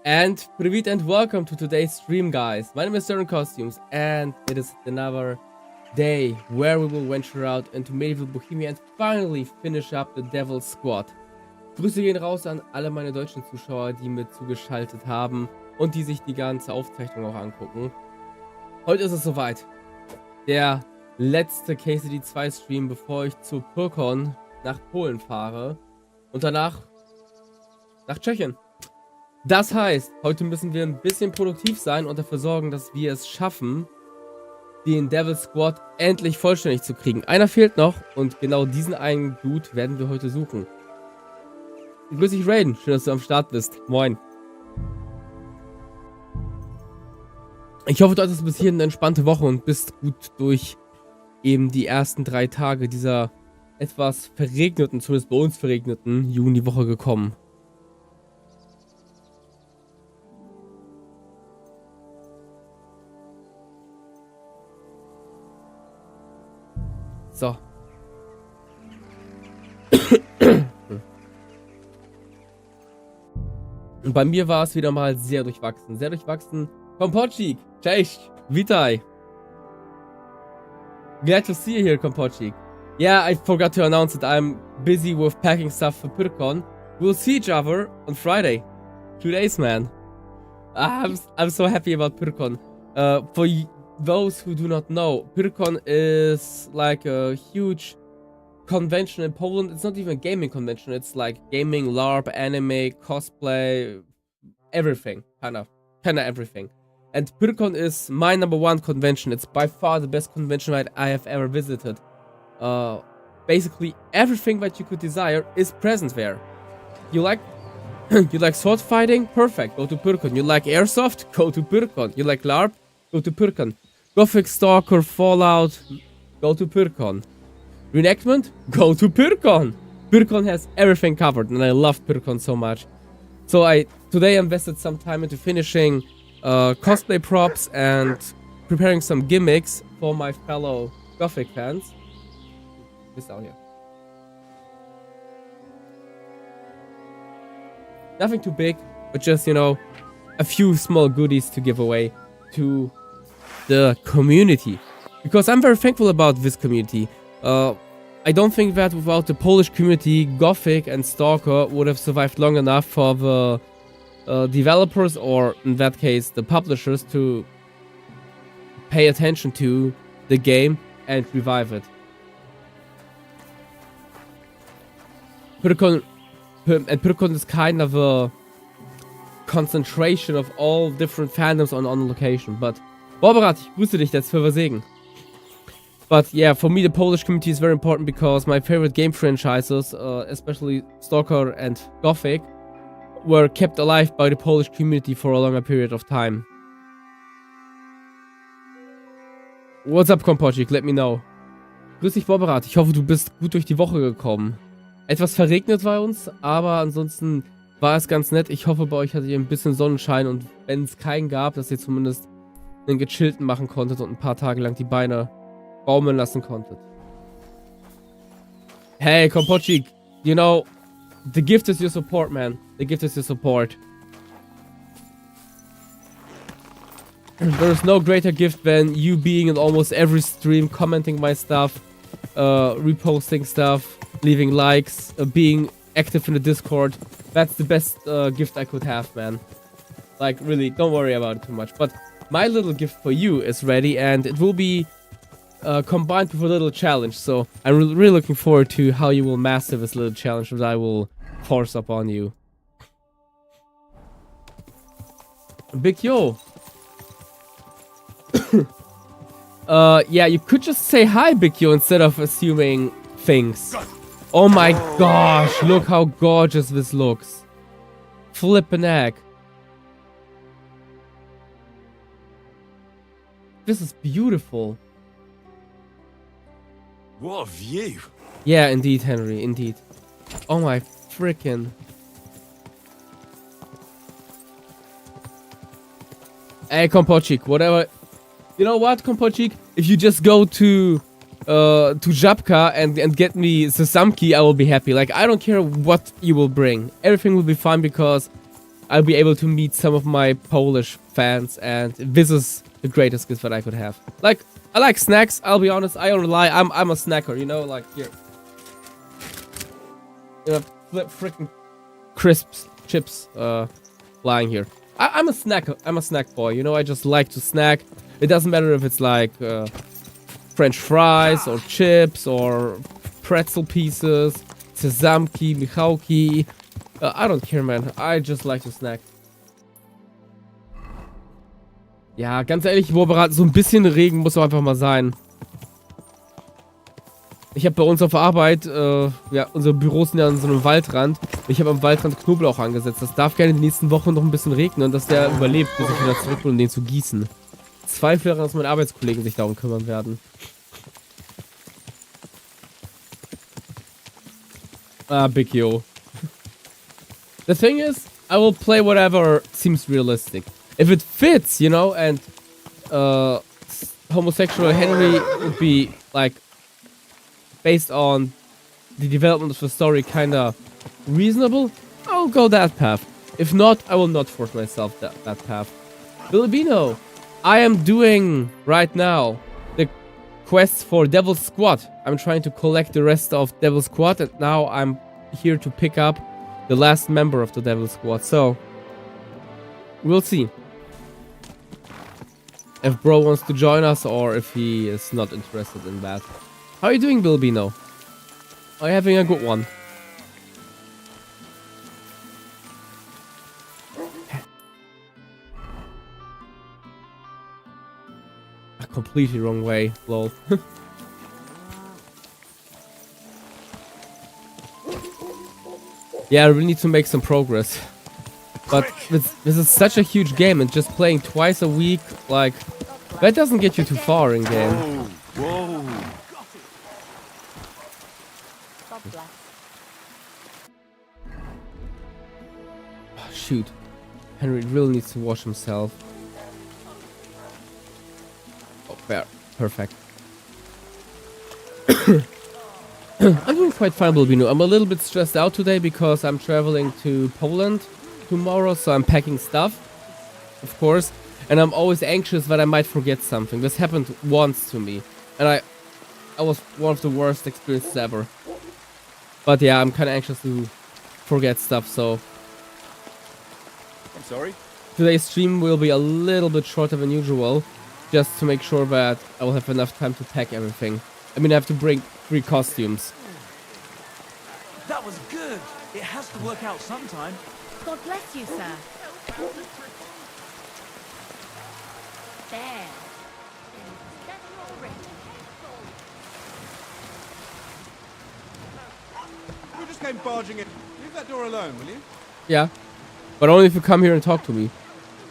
And привет and welcome to today's stream, guys. My name is Starion Costumes, and it is another day where we will venture out into medieval Bohemia and finally finish up the Devil's Squad. Grüße gehen raus an alle meine deutschen Zuschauer, die mit zugeschaltet haben und die sich die ganze Aufzeichnung auch angucken. Heute ist es soweit. Der letzte KCD2 Stream, bevor ich zu Pyrkon nach Polen fahre und danach nach Tschechien. Das heißt, heute müssen wir ein bisschen produktiv sein und dafür sorgen, dass wir es schaffen, den Devil's Squad endlich vollständig zu kriegen. Einer fehlt noch und genau diesen einen Dude werden wir heute suchen. Grüß dich, Raiden. Schön, dass du am Start bist. Moin. Ich hoffe, du hattest bis hierhin eine entspannte Woche und bist gut durch eben die ersten 3 Tage dieser etwas verregneten, zumindest bei uns verregneten Juniwoche gekommen. So. Und bei mir war es wieder mal sehr durchwachsen. Sehr durchwachsen. Kompocik, cześć, witaj. Glad to see you here, Kompocik. Yeah, I forgot to announce that I'm busy with packing stuff for Pyrkon. We'll see each other on Friday. 2 days, man. I'm so happy about Pyrkon. For those who do not know, Pyrkon is like a huge convention in Poland. It's not even a gaming convention. It's like gaming, LARP, anime, cosplay, everything. Kind of everything. And Pyrkon is my #1 convention. It's by far the best convention that I have ever visited. Basically everything that you could desire is present there. You like sword fighting? Perfect. Go to Pyrkon. You like airsoft? Go to Pyrkon. You like LARP? Go to Pyrkon. Gothic Stalker, Fallout, go to Pyrkon. Reenactment? Go to Pyrkon. Pyrkon has everything covered, and I love Pyrkon so much. So today I invested some time into finishing cosplay props and preparing some gimmicks for my fellow Gothic fans. This down here. Nothing too big, but just, you know, a few small goodies to give away to the community, because I'm very thankful about this community. I don't think that without the Polish community, Gothic and Stalker would have survived long enough for the developers, or in that case the publishers, to pay attention to the game and revive it. Pyrkon is kind of a concentration of all different fandoms on location, but Borberat, ich grüße dich, that's für Versegen. But yeah, for me the Polish community is very important because my favorite game franchises, especially Stalker and Gothic, were kept alive by the Polish community for a longer period of time. What's up, Kompocik? Let me know. Grüß dich, Borberat. Ich hoffe, du bist gut durch die Woche gekommen. Etwas verregnet bei uns, aber ansonsten war es ganz nett. Ich hoffe, bei euch hattet ihr ein bisschen Sonnenschein und wenn es keinen gab, dass ihr zumindest einen gechillten machen konntet und ein paar Tage lang die Beine baumeln lassen konntet. Hey, Kompocik, you know, the gift is your support, man. The gift is your support. There is no greater gift than you being in almost every stream, commenting my stuff, reposting stuff, leaving likes, being active in the Discord. That's the best gift I could have, man. Like, really, don't worry about it too much. But my little gift for you is ready, and it will be combined with a little challenge. So I'm really looking forward to how you will master this little challenge that I will force upon you. Big Yo. Yeah, you could just say hi, Big Yo, instead of assuming things. Oh my gosh, look how gorgeous this looks. Flippin' heck. This is beautiful. What a view. Yeah, indeed, Henry, indeed. Oh my frickin'. Hey, Kompocik, whatever. You know what, Kompocik? If you just go to Żabka and get me Sesamki, I will be happy. Like, I don't care what you will bring. Everything will be fine because I'll be able to meet some of my Polish fans, and this is the greatest gift that I could have. Like, I like snacks, I'll be honest, I don't lie, I'm a snacker, you know, like, here. You know, freaking crisps, chips, lying here. I'm a snack boy, you know, I just like to snack. It doesn't matter if it's like, French fries, or chips, or pretzel pieces, Sezamki, Michałki. I don't care, man. I just like to snack. Ja, ganz ehrlich, so ein bisschen Regen muss auch einfach mal sein. Ich habe bei uns auf der Arbeit, ja, unsere Büros sind ja an so einem Waldrand. Ich habe am Waldrand Knoblauch angesetzt. Das darf gerne in den nächsten Wochen noch ein bisschen regnen, dass der überlebt, bis ich wieder zurück bin, um den zu gießen. Zweifle daran, dass meine Arbeitskollegen sich darum kümmern werden. Ah, Big Yo. The thing is, I will play whatever seems realistic. If it fits, you know, and homosexual Henry would be, like, based on the development of the story kinda reasonable, I'll go that path. If not, I will not force myself that path. Bilibino, I am doing, right now, the quest for Devil's Squad. I'm trying to collect the rest of Devil's Squad, and now I'm here to pick up the last member of the Devil's Squad, so we'll see if bro wants to join us or if he is not interested in that. How are you doing, Bilbino? Are you having a good one? A completely wrong way, lol. Yeah, I really need to make some progress. But this is such a huge game, and just playing twice a week, like, that doesn't get you too far in game. Whoa. God bless. Oh, shoot. Henry really needs to wash himself. Oh, there. Perfect. I'm doing quite fine, Bilbino. I'm a little bit stressed out today because I'm traveling to Poland tomorrow, so I'm packing stuff, of course, and I'm always anxious that I might forget something. This happened once to me, and I was one of the worst experiences ever. But yeah, I'm kind of anxious to forget stuff, so I'm sorry. today's stream will be a little bit shorter than usual, just to make sure that I will have enough time to pack everything. I mean, I have to bring 3 costumes. That was good. It has to work out sometime. God bless you, sir. There. That's all right. We just came barging in. Leave that door alone, will you? Yeah, but only if you come here and talk to me.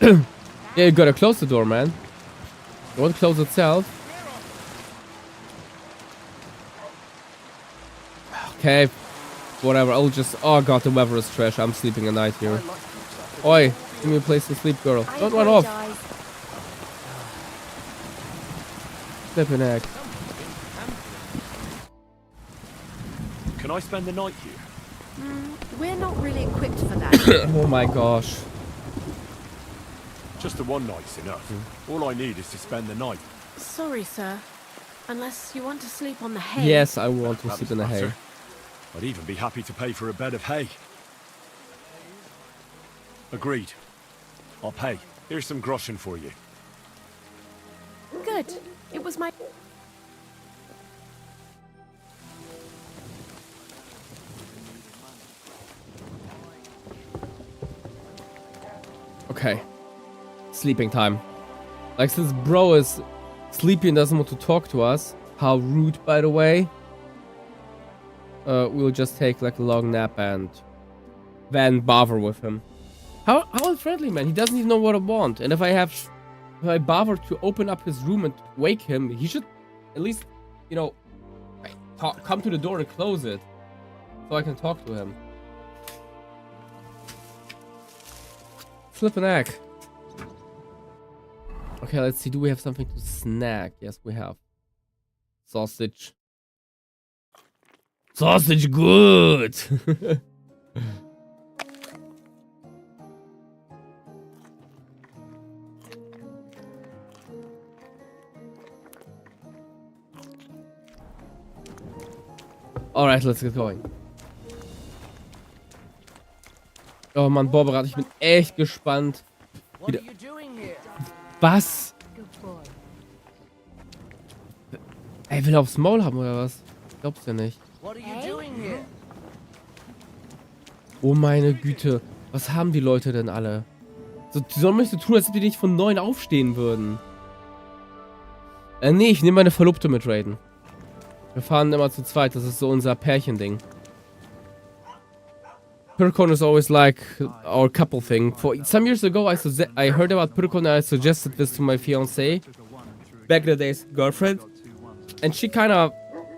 Yeah, you gotta close the door, man. It won't close itself. Okay, whatever, I'll just... Oh god, the weather is trash. I'm sleeping a night here. Oi, give me a place to sleep, girl. Don't run off. Flippin' egg. Can I spend the night here? We're not really equipped for that. Oh my gosh. Just the one night's enough. All I need is to spend the night. Sorry, sir. Unless you want to sleep on the hay. Yes, I want to That sleep in the doesn't hay. matter. I'd even be happy to pay for a bed of hay. Agreed. I'll pay. Here's some groschen for you. Good. It was my... Okay. Sleeping time. Like, since bro is sleepy and doesn't want to talk to us. How rude, by the way. We'll just take like a long nap and then bother with him. How unfriendly, man. He doesn't even know what I want. And if I bother to open up his room and wake him, he should at least, you know, come to the door and close it. So I can talk to him. Flippin' egg. Okay, let's see. Do we have something to snack? Yes, we have. Sausage. Sausage good! Alright, let's get going. Oh Mann, Borberat, ich bin echt gespannt. Wieder. Was? Ey, will er aufs Maul haben oder was? Ich glaub's ja nicht. Oh meine Güte. Was haben die Leute denn alle? So, die sollen mich so tun, als ob die nicht von 9 aufstehen würden. Nee, ich nehme meine Verlobte mit Raiden. Wir fahren immer zu zweit, das ist so unser Pärchending. Pyrkon is always like our couple thing. Some years ago, I heard about Pyrkon and I suggested this to my fiancée. Back in the days, girlfriend. And she kind of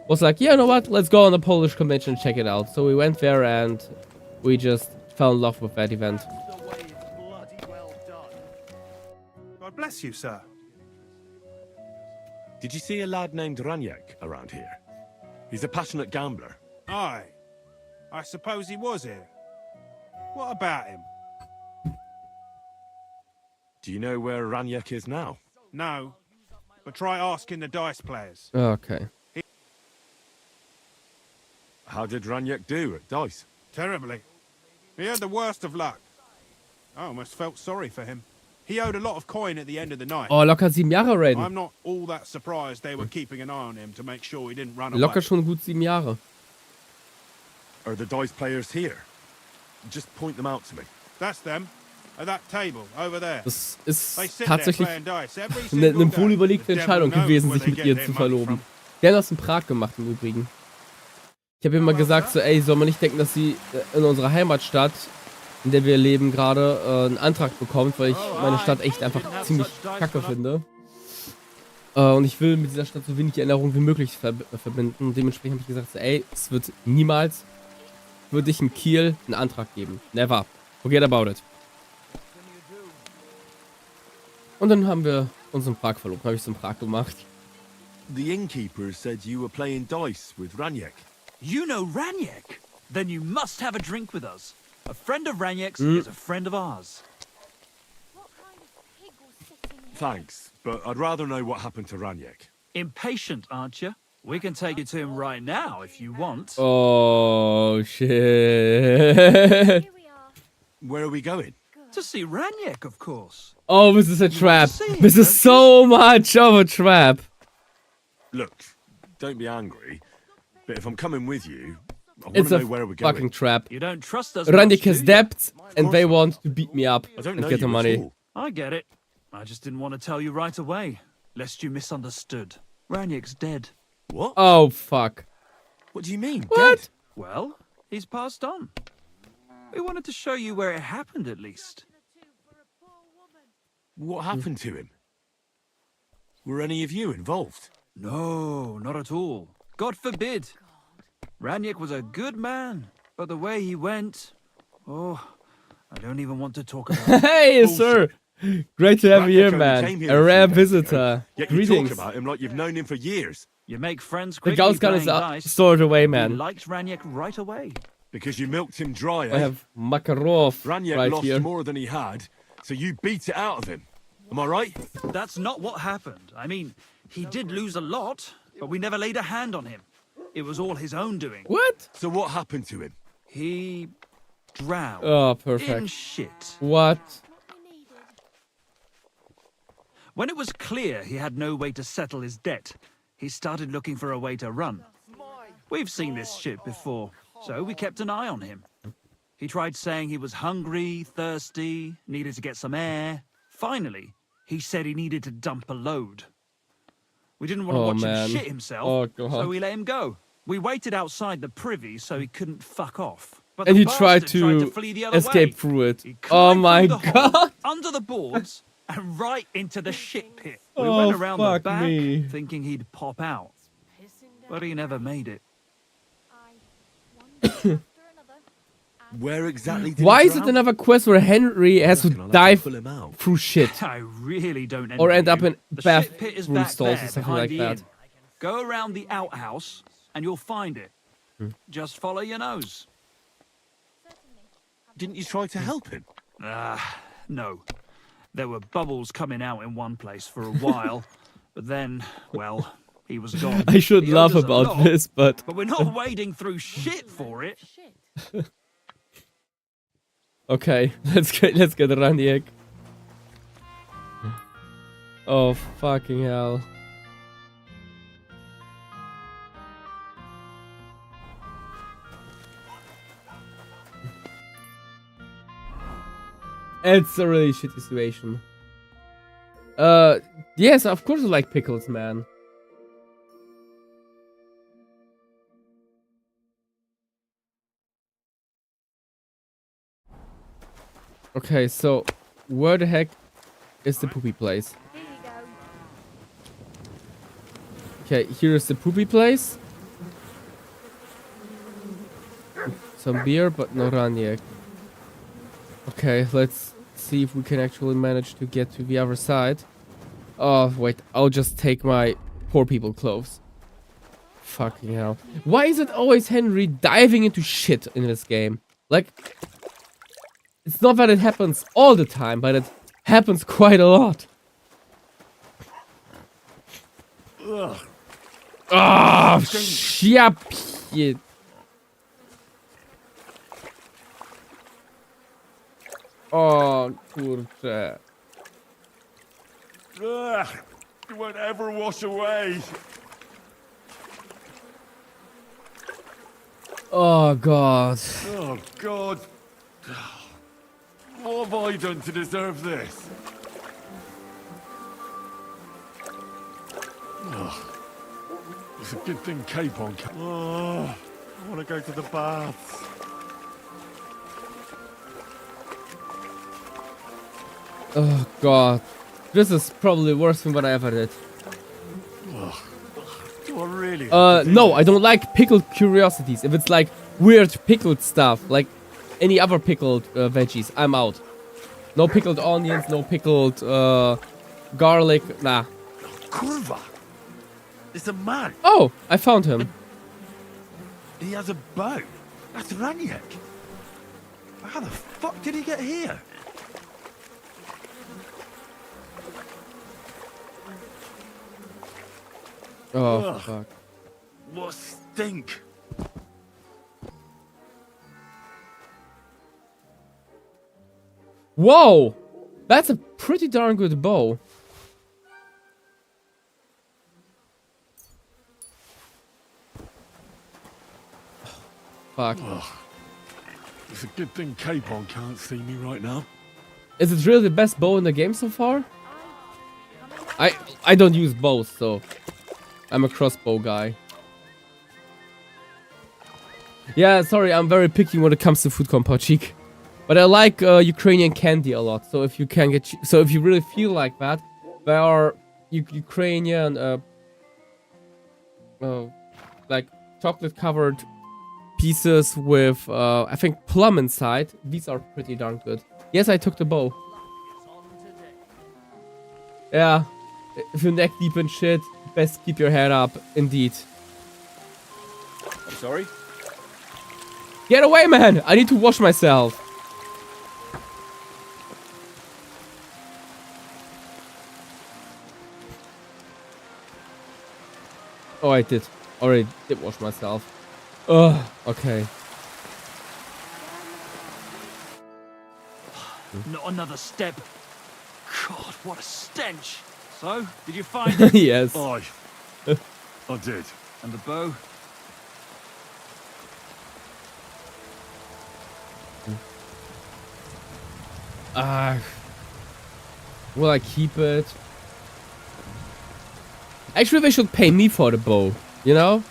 was like, yeah, you know what? Let's go on the Polish convention and check it out. So we went there and we just fell in love with that event. God bless you, sir. Did you see a lad named Raniak around here? He's a passionate gambler. Aye. I suppose he was here. What about him? Do you know where Raniak is now? No. But try asking the dice players. Okay. How did Raniak do at dice? Terribly. He had the worst of luck. I almost felt sorry for him. He owed a lot of coin at the end of the night. Oh, locker 7 Jahre, Raiden. I'm not all that surprised they were keeping an eye on him to make sure he didn't run away. Locker schon gut 7 Jahre. Are the dice players here? Just point them out to me. That's them. At that table, over there. Das ist They sit tatsächlich there playing dice every eine single day. wohlüberlegte The devil Entscheidung knows gewesen, where sich they mit get ihr their zu money verloben. from. Der hat das in Prag gemacht im Übrigen. Ich habe immer gesagt, so, ey, soll man nicht denken, dass sie in unserer Heimatstadt, in der wir leben, gerade einen Antrag bekommt, weil ich meine Stadt echt einfach ziemlich kacke finde. Und ich will mit dieser Stadt so wenig Erinnerungen wie möglich verbinden. Und dementsprechend habe ich gesagt, so, ey, es wird niemals, würde ich in Kiel einen Antrag geben. Never. Forget about it. Und dann haben wir uns in Prag verlobt. Habe ich es in Prag gemacht. The innkeeper said you were playing dice with Raniak. You know Raniak? Then you must have a drink with us. A friend of Raniak's is a friend of ours. Thanks, but I'd rather know what happened to Raniak. Impatient, aren't you? We can take you to him right now if you want. Oh, shit. Where are we going? To see Raniak, of course. Oh, this is a trap. This is so much of a trap. Look, don't be angry, but if I'm coming with you, I want It's to a know where we're fucking going. trap. You don't trust us. Raniak much, has do you? debts and they want to beat me up I don't and know get the you money. at all. I get it. I just didn't want to tell you right away, lest you misunderstood. Raniak's dead. What? Oh, fuck. What do you mean? What? Dead? Well, he's passed on. We wanted to show you where it happened, at least. What happened to him? Were any of you involved? No, not at all. God forbid. Raniak was a good man, but the way he went... Oh, I don't even want to talk about it. Hey, sir. Great to have you here, Raniak only man. came here A a rare few days ago, visitor. Yet you Greetings. talk about him like you've known him for years. You make friends The quickly ghost gun is playing dice. stored away, We man. liked Raniak right away. Because you milked him dry, eh? I have Makarov Raniak right lost here. more than he had, so you beat it out of him. Am I right? That's not what happened. I mean, he did lose a lot, but we never laid a hand on him. It was all his own doing. What? So what happened to him? He drowned Oh, in perfect. shit. What? When it was clear he had no way to settle his debt, he started looking for a way to run. We've seen this shit before, so we kept an eye on him. He tried saying he was hungry, thirsty, needed to get some air. Finally, he said he needed to dump a load. We didn't want to Oh, watch man. him shit himself, Oh, God. so we let him go. We waited outside the privy so he couldn't fuck off. But And the he tried bastard to flee the other escape way. through it. He Oh climbed my through the hole, god. under the boards, and right into the shit pit. We Oh, went around the fuck back, me. thinking he'd pop out. But he never made it. Where exactly did Why he is it drown? another quest where Henry has to Reckon I'll have dive pull him out. through shit? I really don't Or envy end up you. in The shit pit is bathroom back stalls or there something behind like the that. inn. Go around the outhouse, and you'll find it. Just follow your nose. Didn't you try to help him? No. There were bubbles coming out in one place for a while, but then, well, he was gone. I should He owed laugh us a about lot, this, but But we're not wading through shit for it. Shit. okay, let's get Raniek. Oh fucking hell. It's a really shitty situation. Yes, of course I like pickles, man. Okay, so where the heck is the poopy place? Here you go. Okay, here's the poopy place. Some beer, but no Raniek. Okay, let's see if we can actually manage to get to the other side. Oh, wait, I'll just take my poor people clothes. Fucking hell. Why is it always Henry diving into shit in this game? Like, it's not that it happens all the time, but it happens quite a lot. Ugh. Ah, shit. Oh, kurczę. Ugh. It won't ever wash away. Oh, God. Oh, God. What have I done to deserve this? Ugh. It's a good thing Capon came. Oh, I want to go to the baths. Oh, God. This is probably worse than what I ever did. Ugh. Do I really? No, I don't like pickled curiosities. If it's like weird pickled stuff, like any other pickled veggies, I'm out. No pickled onions, no pickled garlic, nah. Kurva! It's a man. Oh, I found him. He has a bow. That's Raniek. How the fuck did he get here? Oh, Ugh. fuck. What stink! Whoa! That's a pretty darn good bow. Fuck. Ugh. It's a good thing Capon can't see me right now. Is it really the best bow in the game so far? I don't use bows, so I'm a crossbow guy. Yeah, sorry, I'm very picky when it comes to food, Kompachik. But I like Ukrainian candy a lot. So if you can get, so if you really feel like that, there are Ukrainian like chocolate-covered pieces with I think plum inside. These are pretty darn good. Yes, I took the bow. Yeah, if you're neck deep in shit, best keep your head up. Indeed. I'm sorry? Get away, man! I need to wash myself. Oh, I did. Already did wash myself. Ugh, okay. Not another step. God, what a stench. So, did you find it? Yes. I did. And the bow? Will I keep it? Actually, they should pay me for the bow, you know?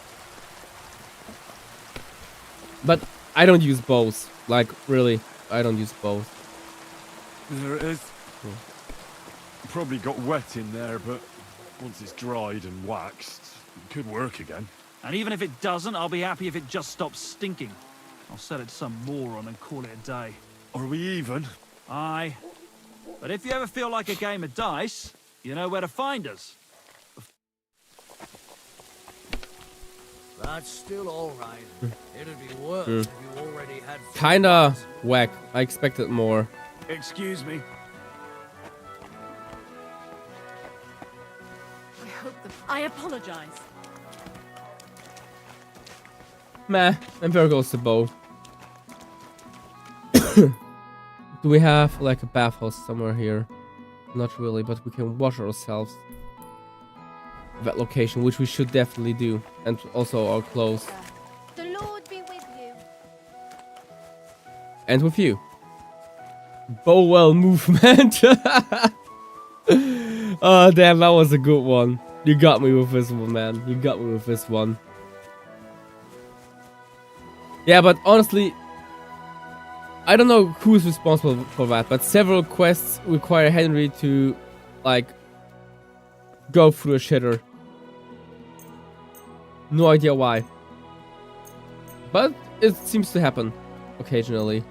But I don't use bows. Like, really, I don't use bows. There it is. Probably got wet in there, but once it's dried and waxed, it could work again. And even if it doesn't, I'll be happy if it just stops stinking. I'll sell it to some moron and call it a day. Are we even? Aye. But if you ever feel like a game of dice, you know where to find us. That's still all right. It'd be worse if you already had... Kinda whack. I expected more. Excuse me. I apologize. Meh, and there goes the bow. Do we have like a bathhouse somewhere here? Not really, but we can wash ourselves. That location, which we should definitely do, and also our clothes. The Lord be with you. And with you. Bowell movement. Oh damn, that was a good one. You got me with this one, man. You got me with this one. Yeah, but honestly, I don't know who is responsible for that, but several quests require Henry to, like, go through a shitter. No idea why. But it seems to happen occasionally.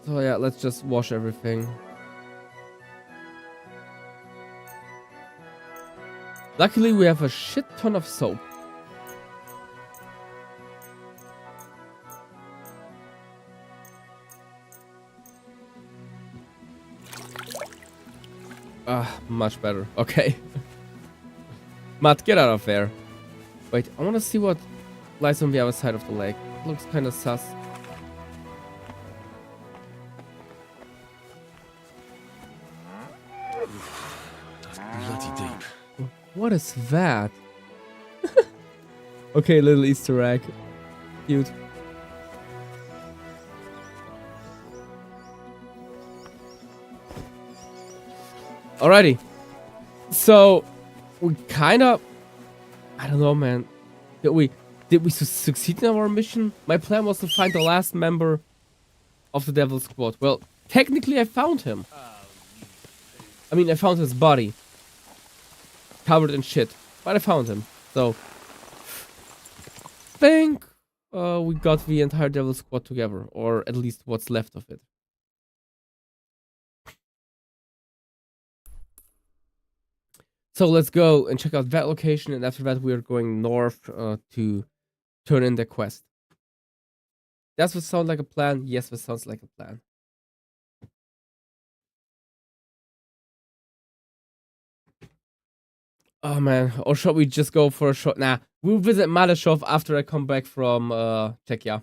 So yeah, let's just wash everything. Luckily, we have a shit ton of soap. Much better. Okay. Matt, get out of there. Wait, I want to see what lies on the other side of the lake. Looks kind of sus. That's bloody deep. What is that? Okay, little Easter egg. Cute. Alrighty. So, we kind of... I don't know, man. Did we succeed in our mission? My plan was to find the last member of the Devil Squad. Well, technically I found him. I mean, I found his body. Covered in shit. But I found him. So, think we got the entire Devil Squad together. Or at least what's left of it. So let's go and check out that location, and after that we are going north to turn in the quest. Does this sound like a plan? Yes, this sounds like a plan. Oh man, or should we just go for a short? Nah, we'll visit Malashov after I come back from Czechia.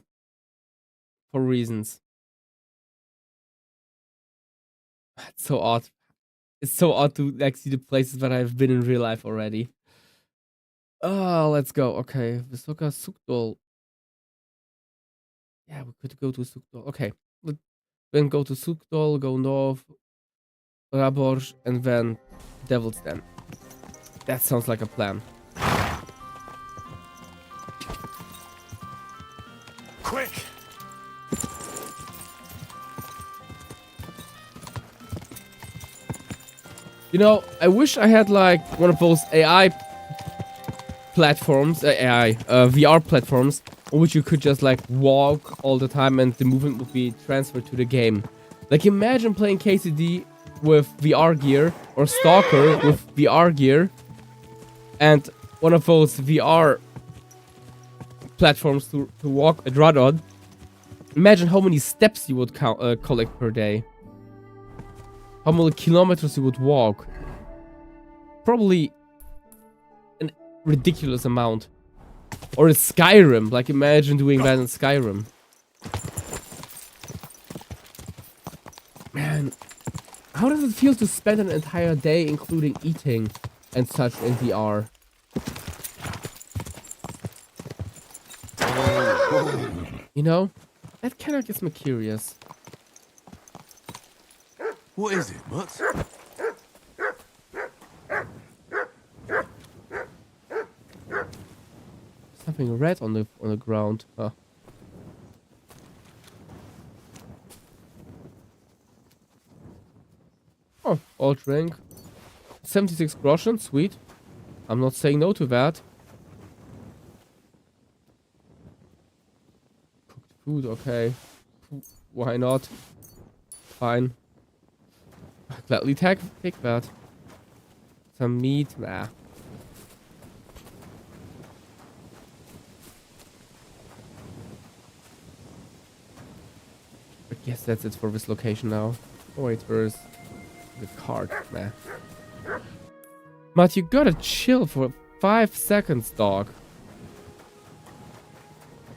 For reasons. It's so odd. It's so odd to like see the places that I've been in real life already. Oh, let's go. Okay, Vysoká Sukdol. Yeah, we could go to Sukdol. Okay, then go to Sukdol, go north, Raborz, and then Devil's Den. That sounds like a plan. Quick! You know, I wish I had like one of those AI platforms, VR platforms, on which you could just like walk all the time and the movement would be transferred to the game. Like imagine playing KCD with VR gear or Stalker with VR gear and one of those VR platforms to walk and run on. Imagine how many steps you would collect per day. How many kilometers you would walk. Probably an ridiculous amount. Or in Skyrim. Like imagine doing that in Skyrim. Man. How does it feel to spend an entire day including eating and such in VR? You know? That kind of gets me curious. What is it, Mutt? Something red on the ground. Huh. Oh, old drink. 76 groschen, sweet. I'm not saying no to that. Cooked food, okay. Why not? Fine. Gladly take that. Some meat, nah. I guess that's it for this location now. Oh wait, where's the cart? Nah. Matt, you gotta chill for 5 seconds, dog.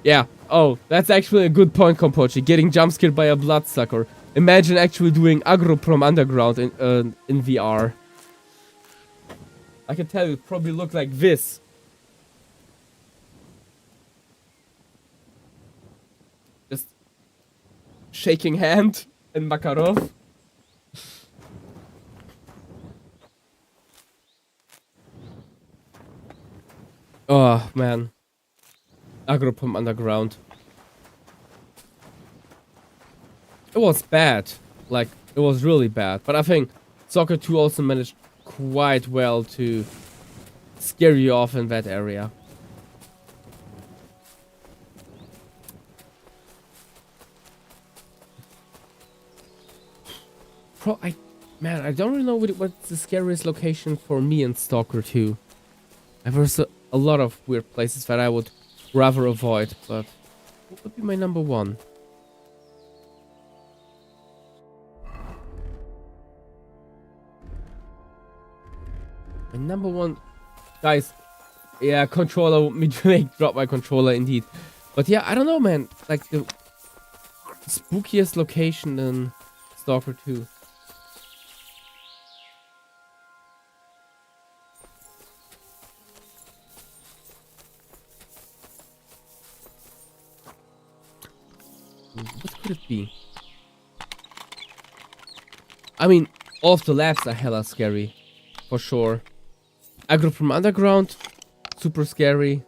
Yeah. Oh, that's actually a good point, Kompochi. Getting jump scared by a bloodsucker. Imagine actually doing aggro from underground in VR. I can tell you, it probably looked like this. Just shaking hand in Makarov. Oh man. Aggro from underground. It was bad. Like, it was really bad. But I think Soccer 2 also managed quite well to scare you off in that area. Man, I don't really know what's the scariest location for me in Stalker 2. There's a lot of weird places that I would rather avoid, but what would be my number one? My number one, guys. Yeah, controller. Me to drop my controller indeed. But yeah, I don't know, man. Like the spookiest location in Stalker 2. What could it be? I mean, all of the labs are hella scary, for sure. Aggro from underground, super scary.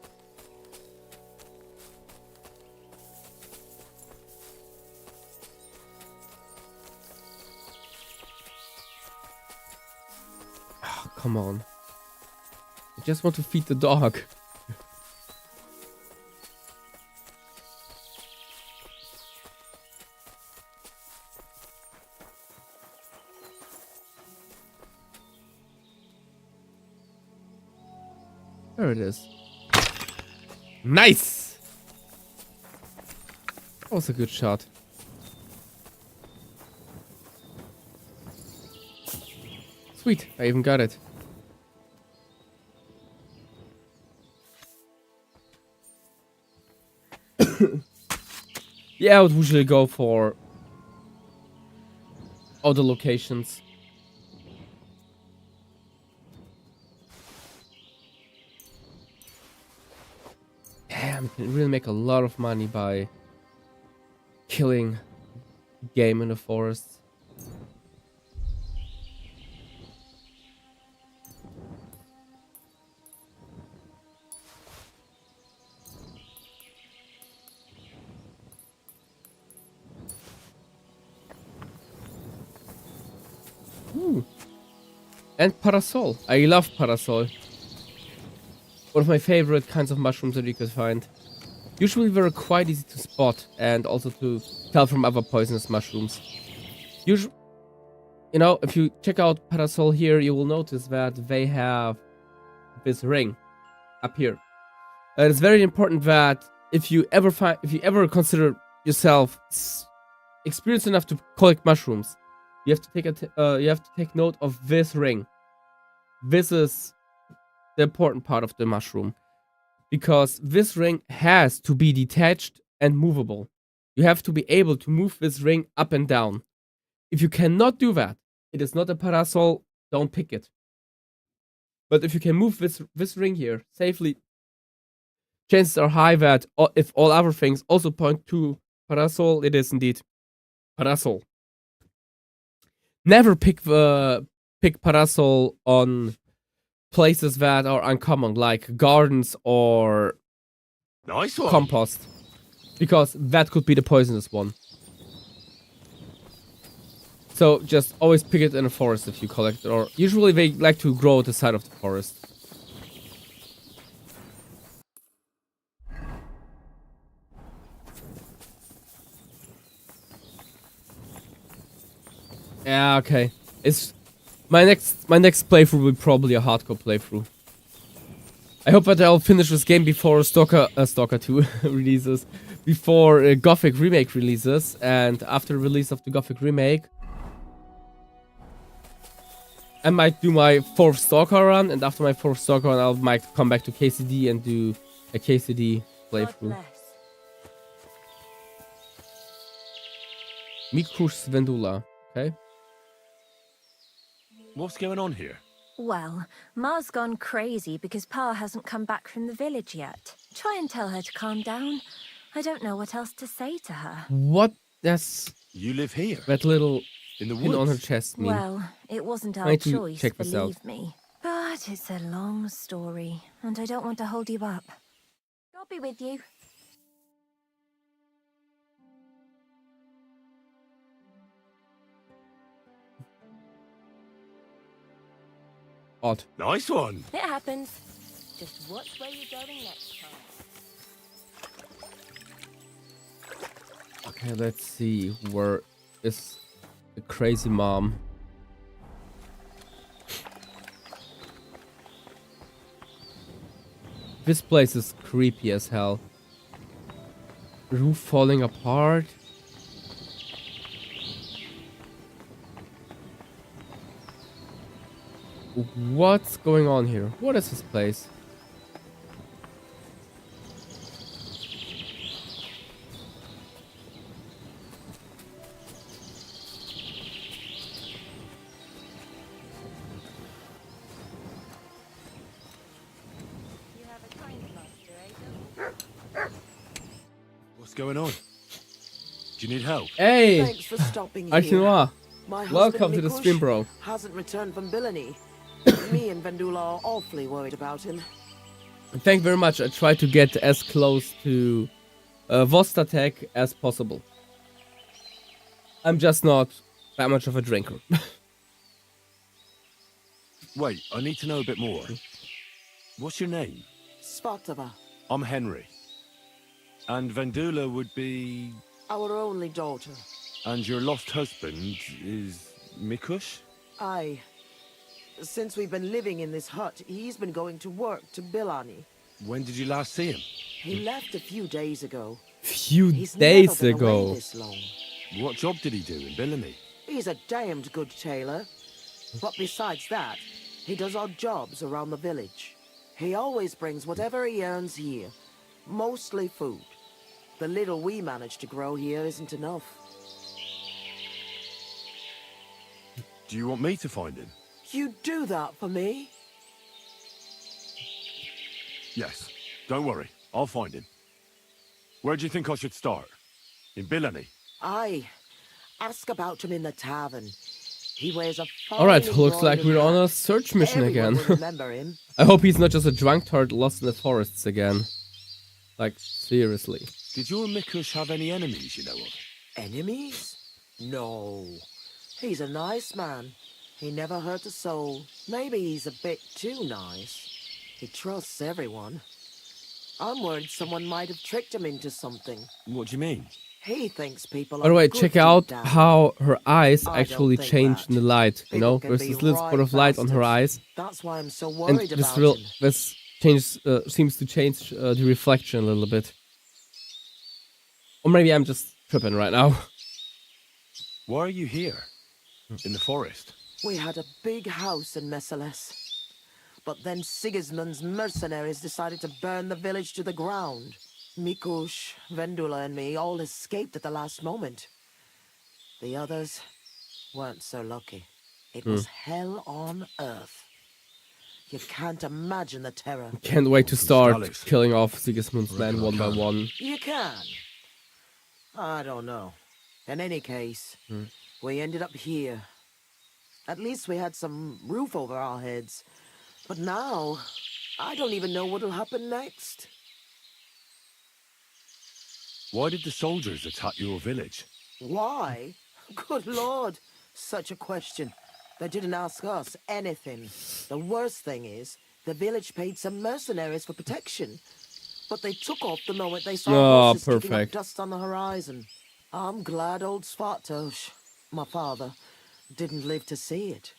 Oh, come on. I just want to feed the dog. There it is. Nice! That was a good shot. Sweet, I even got it. Yeah, I would usually go for other locations. Damn, you can really make a lot of money by killing game in the forest. Ooh. And parasol. I love parasol. One of my favorite kinds of mushrooms that you could find. Usually they're quite easy to spot and also to tell from other poisonous mushrooms. Usually, you know, if you check out parasol here, you will notice that they have this ring up here. And it's very important that if you ever consider yourself experienced enough to collect mushrooms, you have to take note of this ring. This is the important part of the mushroom, because this ring has to be detached and movable. You have to be able to move this ring up and down. If you cannot do that, it is not a parasol, don't pick it. But if you can move this ring here safely, chances are high that if all other things also point to parasol, it is indeed parasol. Never pick parasol on places that are uncommon, like gardens or Nice one. compost, because that could be the poisonous one. So just always pick it in a forest if you collect it, or usually they like to grow at the side of the forest. Yeah, okay. It's my next playthrough will be probably a hardcore playthrough. I hope that I'll finish this game before Stalker 2 releases, before Gothic Remake releases, and after release of the Gothic Remake, I might do my 4th Stalker run, and after my 4th Stalker run, I might come back to KCD and do a KCD playthrough. Mikushs Vendula. Okay. What's going on here? Well, Ma's gone crazy because Pa hasn't come back from the village yet. Try and tell her to calm down. I don't know what else to say to her. What does You live here? that little In the pin on her woods? chest mean? Well, it wasn't I our need to choice, check this out. believe me. But it's a long story, and I don't want to hold you up. God be with you. Odd. Nice one. It happens. Just watch where you're going next time. Okay, let's see. Where is the crazy mom? This place is creepy as hell. Roof falling apart. What's going on here? What is this place? You have a kind master, eh? What's going on? Do you need help? Hey! Thanks for stopping here. Artinois, My husband, welcome to the Mikushs, stream, bro. hasn't returned from Billany. Me and Vendula are awfully worried about him. Thank you very much. I try to get as close to Vostatek as possible. I'm just not that much of a drinker. Wait, I need to know a bit more. What's your name? Svartava, I'm Henry. And Vendula would be... our only daughter. And your lost husband is Mikushs? Aye. Since we've been living in this hut, he's been going to work to Billany. When did you last see him? He left a few days ago. Few He's days never been away ago. this long. What job did he do in Billany? He's a damned good tailor. But besides that, he does odd jobs around the village. He always brings whatever he earns here. Mostly food. The little we manage to grow here isn't enough. Do you want me to find him? You do that for me? Yes. Don't worry. I'll find him. Where do you think I should start? In Billany? Aye. Ask about him in the tavern. He wears a fine Alright, looks like embroidered we're on a hat. search mission Everyone again. will remember him. I hope he's not just a drunk turd lost in the forests again. Like, seriously. Did your Mikushs have any enemies you know of? Enemies? No. He's a nice man. He never hurt a soul. Maybe he's a bit too nice. He trusts everyone. I'm worried someone might have tricked him into something. What do you mean? He thinks people By the are way, good check deep out down. how her eyes I actually don't think change that. in the light. You know, People can there's be this little spot of light on her bastards. eyes, That's why I'm so and worried this about him. this changes seems to change the reflection a little bit. Or maybe I'm just tripping right now. Why are you here? In the forest? We had a big house in Messales. But then Sigismund's mercenaries decided to burn the village to the ground. Mikushs, Vendula and me all escaped at the last moment. The others weren't so lucky. It was hell on earth. You can't imagine the terror. Can't wait to start Alex. killing off Sigismund's men one by can. one. You can. I don't know. In any case, we ended up here. At least we had some roof over our heads. But now, I don't even know what'll happen next. Why did the soldiers attack your village? Why? Good Lord, such a question. They didn't ask us anything. The worst thing is, the village paid some mercenaries for protection. But they took off the moment they saw Oh, horses kicking up perfect. dust on the horizon. I'm glad old Svartosh, my father, didn't live to see it.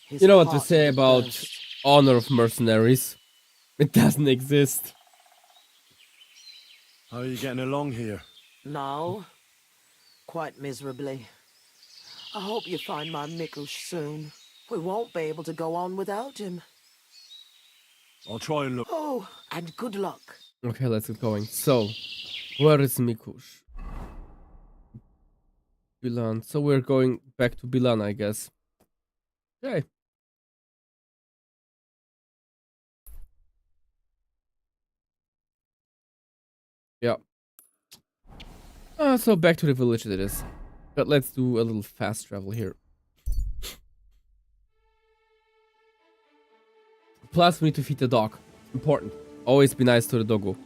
His You know what they heart say would about burst. honor of mercenaries? It doesn't exist. How are you getting along here? Now, quite miserably. I hope you find my Mikushs soon. We won't be able to go on without him. I'll try and look. Oh, and good luck. Okay, let's get going. So, where is Mikushs? Bilan. So we're going back to Bilan, I guess. Okay. Yeah. So back to the village it is. But let's do a little fast travel here. Plus, we need to feed the dog. Important. Always be nice to the doggo.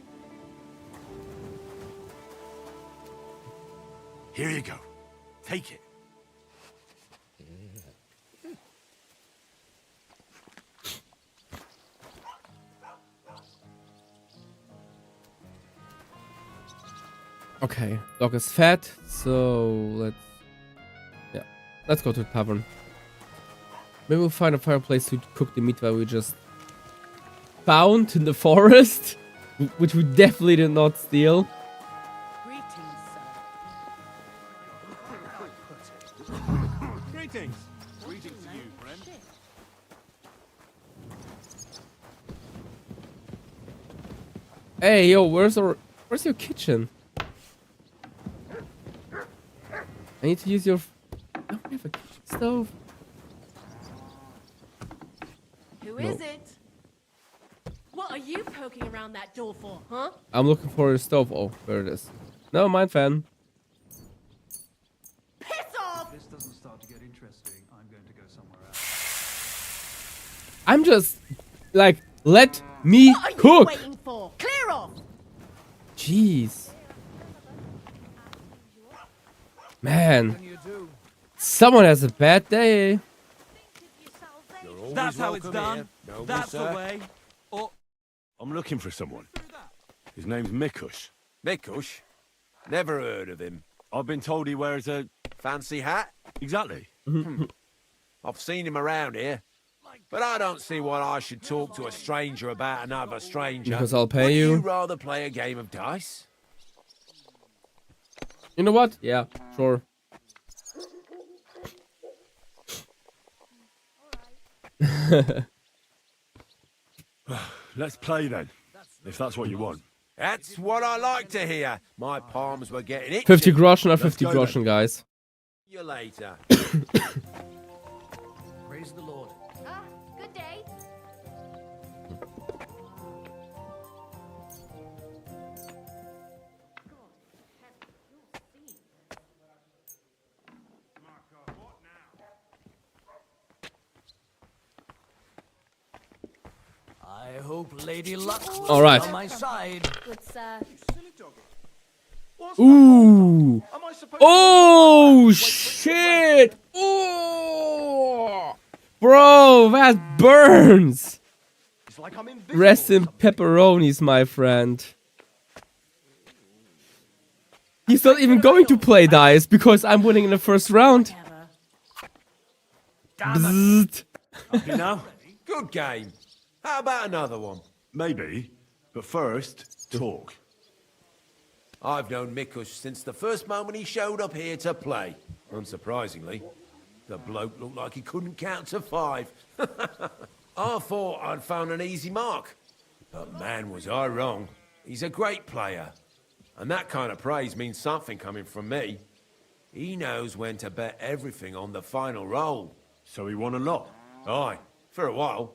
Here you go. Take it. Okay, dog is fat, so let's go to the tavern. Maybe we'll find a fireplace to cook the meat that we just found in the forest, which we definitely did not steal. Greetings. Greetings to you, friend. Hey, yo, where's your kitchen? I need to use your. I don't have a kitchen stove. Who is it? What are you poking around that door for, huh? I'm looking for a stove. Oh, there it is. No, mine fan. Piss off! This doesn't start to get interesting. I'm going to go somewhere else. I'm just like, let me What are you cook. waiting for? Clear off! Jeez. Man, someone has a bad day. That's how it's done. That's the way. Or I'm looking for someone. His name's Mikushs. Mikushs? Never heard of him. I've been told he wears a... Fancy hat? Exactly. I've seen him around here. But I don't see why I should talk to a stranger about another stranger. Because I'll pay Wouldn't you. you rather play a game of dice? You know what? Yeah, sure. Let's play then, if that's what you want. That's what I like to hear. My palms were getting itchy. 50 groschen or Let's 50 go groschen, guys. See you later. Praise the Lord. Ah, good day. I hope Lady Luck will All right. be on my side. Good sir. Ooh. Oh, shit. Oh. Bro, that burns. It's like I'm invisible. Rest in pepperonis, my friend. He's not even going to play dice because I'm winning in the first round. Bzzzt. Happy now? Good game. How about another one? Maybe, but first, talk. I've known Mikushs since the first moment he showed up here to play. Unsurprisingly, the bloke looked like he couldn't count to 5. I thought I'd found an easy mark. But man, was I wrong. He's a great player. And that kind of praise means something coming from me. He knows when to bet everything on the final roll. So he won a lot. Aye, for a while.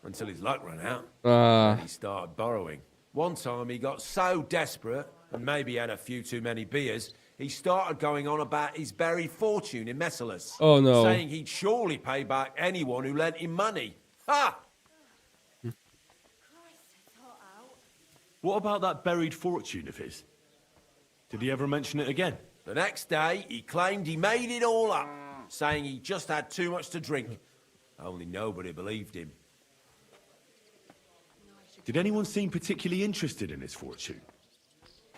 Until his luck ran out. And he started borrowing. One time he got so desperate, and maybe had a few too many beers, he started going on about his buried fortune in Mikushs. Oh no. Saying he'd surely pay back anyone who lent him money. Ha! What about that buried fortune of his? Did he ever mention it again? The next day, he claimed he made it all up, saying he just had too much to drink. Only nobody believed him. Did anyone seem particularly interested in his fortune?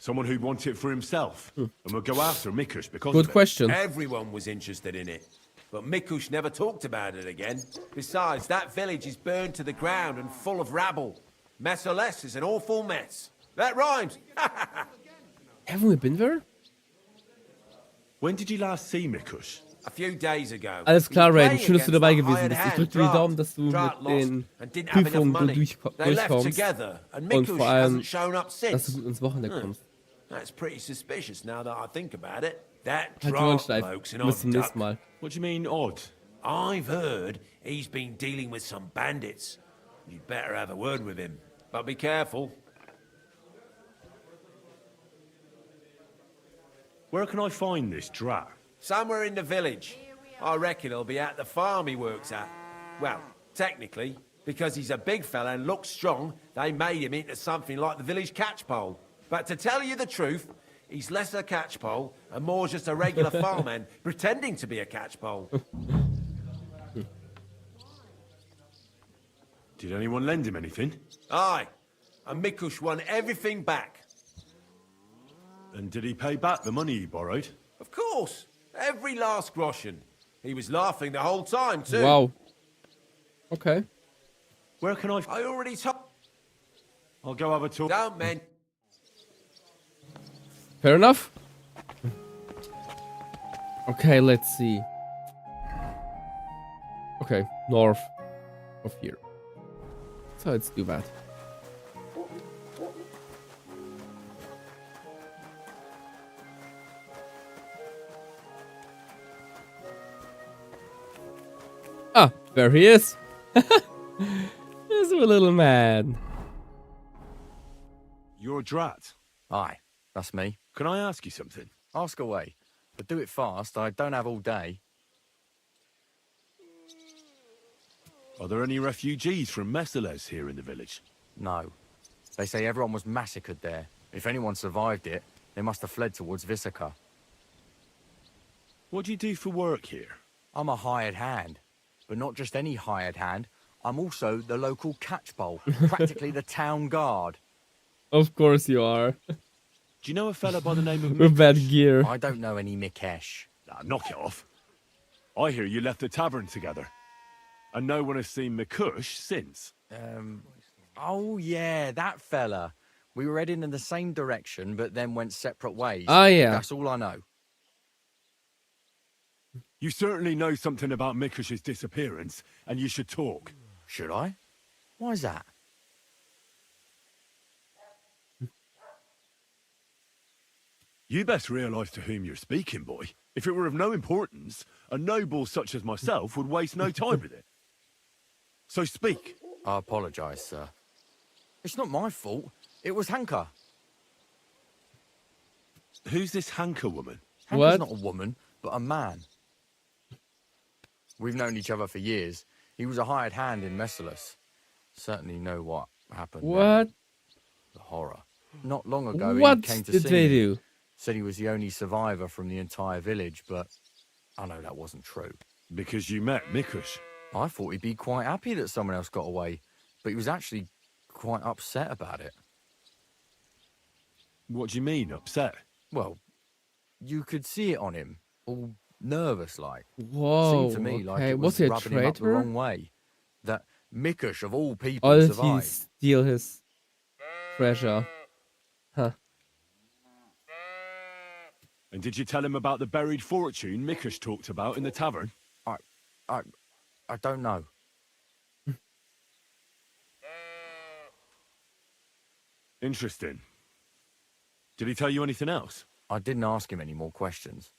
Someone who'd want it for himself and would go after Mikushs because Good of it? question. Everyone was interested in it. But Mikushs never talked about it again. Besides, that village is burned to the ground and full of rabble. Mikushs is an awful mess. That rhymes. Haven't we been there? When did you last see Mikushs? A few days ago. Alles He klar, was Raiden. playing Schön, dass du against dabei the gewesen hired bist. Ich hand, drücke dir die Drat. Daumen, dass du Drat mit den lost and didn't have enough Prüfungen money. They left durchkommst together, and und Mikushs vor allem, hasn't shown up dass du since. gut ins Wochenende kommst. That's pretty suspicious now that I think about it. That Halt die Drat Ohren steif. bloke's an Bis odd zum duck. nächsten Mal. What do you mean, odd? I've heard he's been dealing with some bandits. You'd better have a word with him. But be careful. Where can I find this Drat? Somewhere in the village. I reckon he'll be at the farm he works at. Well, technically, because he's a big fella and looks strong, they made him into something like the village catchpole. But to tell you the truth, he's less a catchpole and more just a regular farmhand pretending to be a catchpole. Did anyone lend him anything? Aye, and Mikushs won everything back. And did he pay back the money he borrowed? Of course, every last groschen. He was laughing the whole time, too. Wow. Okay. Where can I... I already told... I'll go have a talk. Don't, man. Fair enough. Okay, let's see. Okay, north of here. So let's do that. Ah, there he is. There's a little man. You're Drat. Aye, that's me. Can I ask you something? Ask away, but do it fast. I don't have all day. Are there any refugees from Messales here in the village? No. They say everyone was massacred there. If anyone survived it, they must have fled towards Visaka. What do you do for work here? I'm a hired hand, but not just any hired hand. I'm also the local catchpole, practically the town guard. Of course you are. Do you know a fella by the name of With that Mikushs? gear. I don't know any Mikushs. Ah, knock it off. I hear you left the tavern together. And no one has seen Mikushs since. Oh yeah, that fella. We were heading in the same direction, but then went separate ways. Ah, yeah. That's all I know. You certainly know something about Mikush's disappearance, and you should talk. Should I? Why's that? You best realise to whom you're speaking, boy. If it were of no importance, a noble such as myself would waste no time with it. So speak. I apologise, sir. It's not my fault. It was Hanka. Who's this Hanka woman? Hanka's What? not a woman, but a man. We've known each other for years. He was a hired hand in Messales. Certainly know what happened. there. What? The horror. Not long ago, he What came to did see they me. do? Said he was the only survivor from the entire village, but I know that wasn't true. Because you met Mikushs. I thought he'd be quite happy that someone else got away, but he was actually quite upset about it. What do you mean, upset? Well, you could see it on him, all nervous like. Whoa. Seemed to me like Okay, it was was he a rubbing him up the traitor? wrong way. That Mikushs of all people Or did he survived. steal his treasure? Huh. And did you tell him about the buried fortune Mikushs talked about in the tavern? I don't know. Interesting. Did he tell you anything else? I didn't ask him any more questions.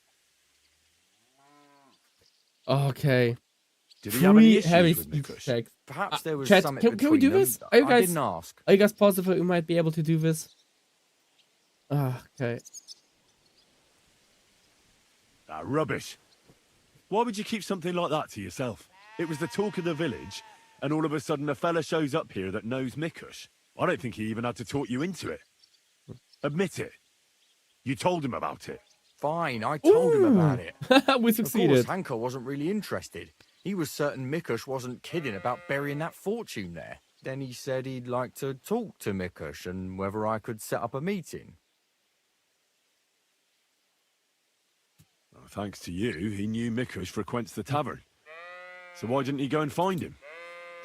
Okay. Did he have any Three issues heavy with speech Mikushs? checks. Perhaps there was Chat, something can we do between them. this? Are you I guys- didn't ask. Are you guys positive we might be able to do this? Ah, okay. Ah, rubbish. Why would you keep something like that to yourself? It was the talk of the village, and all of a sudden a fella shows up here that knows Mikushs. I don't think he even had to talk you into it. Admit it. You told him about it. Fine, I told him about it. We Of course, succeeded. Hanka wasn't really interested. He was certain Mikushs wasn't kidding about burying that fortune there. Then he said he'd like to talk to Mikushs and whether I could set up a meeting. Oh, thanks to you, he knew Mikushs frequents the tavern. So why didn't he go and find him?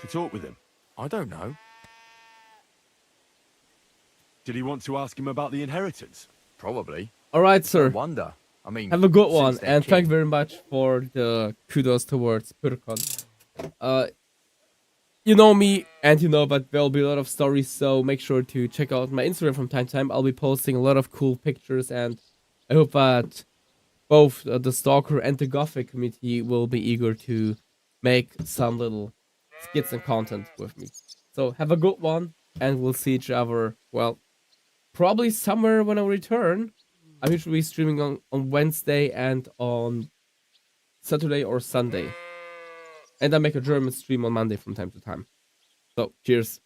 To talk with him? I don't know. Did he want to ask him about the inheritance? Probably. All right, No sir. wonder. I mean, have a good since one, they're and thank you kin. very much for the kudos towards Pyrkon. You know me, and you know that there'll be a lot of stories, so make sure to check out my Instagram from time to time. I'll be posting a lot of cool pictures, and I hope that both the Stalker and the Gothic community will be eager to make some little skits and content with me. So have a good one, and we'll see each other, well, probably somewhere when I return. I'm usually streaming on Wednesday and on Saturday or Sunday. And I make a German stream on Monday from time to time. So, cheers.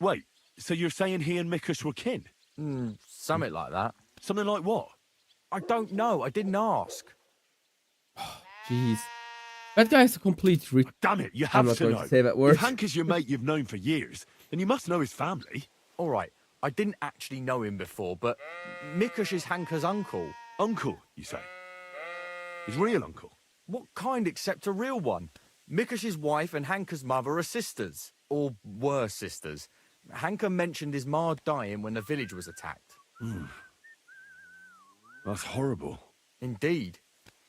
Wait, so you're saying he and Mikushs were kin? Something like that. Something like what? I don't know. I didn't ask. Jeez. That guy's a complete Damn it, you I'm have not to going know. to say that word. If Hank is your mate you've known for years, then you must know his family. All right, I didn't actually know him before, but Mikushs is Hanka's uncle. Uncle, you say? His real uncle? What kind except a real one? Mikush's wife and Hanka's mother are sisters. Or were sisters. Hanka mentioned his ma dying when the village was attacked. That's horrible. Indeed.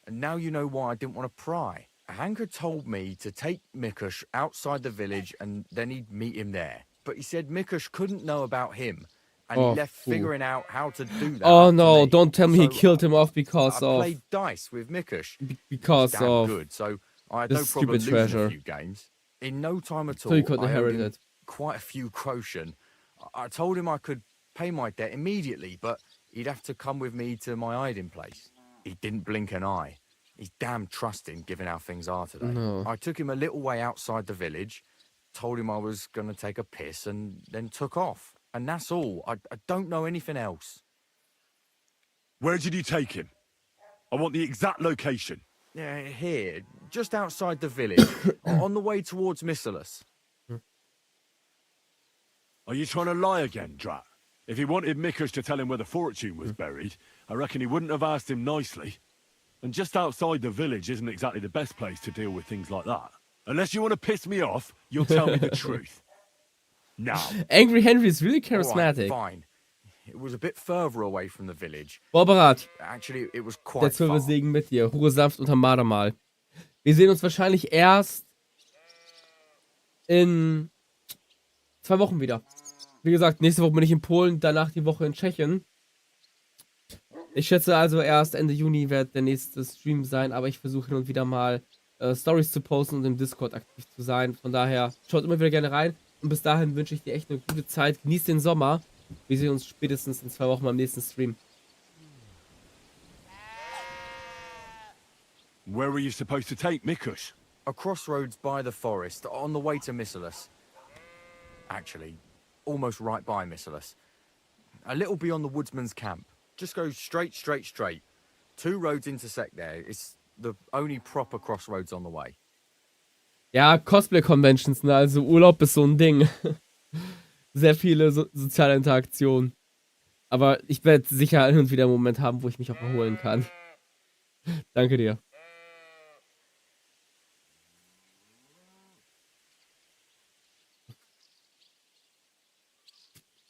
And now you know why I didn't want to pry. Hanka told me to take Mikushs outside the village and then he'd meet him there. But he said Mikushs couldn't know about him. And he left figuring out how to do that. Oh no, don't tell me he killed him off because I of... played dice with Mikushs. Because Damn of... good, so I had the no problem stupid losing treasure. a few games. In no time at all, So you could I owed inherit him it. quite a few Croshen. I told him I could pay my debt immediately, but he'd have to come with me to my hiding place. He didn't blink an eye. He's damn trusting, given how things are today. No. I took him a little way outside the village, told him I was going to take a piss, and then took off. And that's all. I don't know anything else. Where did you take him? I want the exact location. Here, just outside the village, on the way towards Mikushs. Are you trying to lie again, Drat? If he wanted Mikushs to tell him where the fortune was buried, I reckon he wouldn't have asked him nicely. And just outside the village isn't exactly the best place to deal with things like that. Unless you want to piss me off, you'll tell me the truth. Now. Angry Henry is really All right, charismatic. fine. It was a bit further away from the village. Vorberat. Actually, it was quite Der far. Zwölfe-Segen mit dir. Ruhe sanft unterm Mardermal. Wir sehen uns wahrscheinlich erst in 2 Wochen wieder. Wie gesagt, nächste Woche bin ich in Polen, danach die Woche in Tschechien. Ich schätze also erst Ende Juni wird der nächste Stream sein, aber ich versuche hin und wieder mal Stories zu posten und im Discord aktiv zu sein. Von daher schaut immer wieder gerne rein. Und bis dahin wünsche ich dir echt eine gute Zeit. Genieß den Sommer. Wir sehen uns spätestens in 2 Wochen beim nächsten Stream. Where were you supposed to take Mikushs? A crossroads by the forest, on the way to Mikushs. Actually, almost right by Mikushs. A little beyond the woodsman's camp. Just go straight. 2 roads intersect there. It's the only proper crossroads on the way. Ja, Cosplay-Conventions, ne? Also Urlaub ist so ein Ding. Sehr viele soziale Interaktionen. Aber ich werde sicher hin und wieder einen Moment haben, wo ich mich auch erholen kann. Danke dir.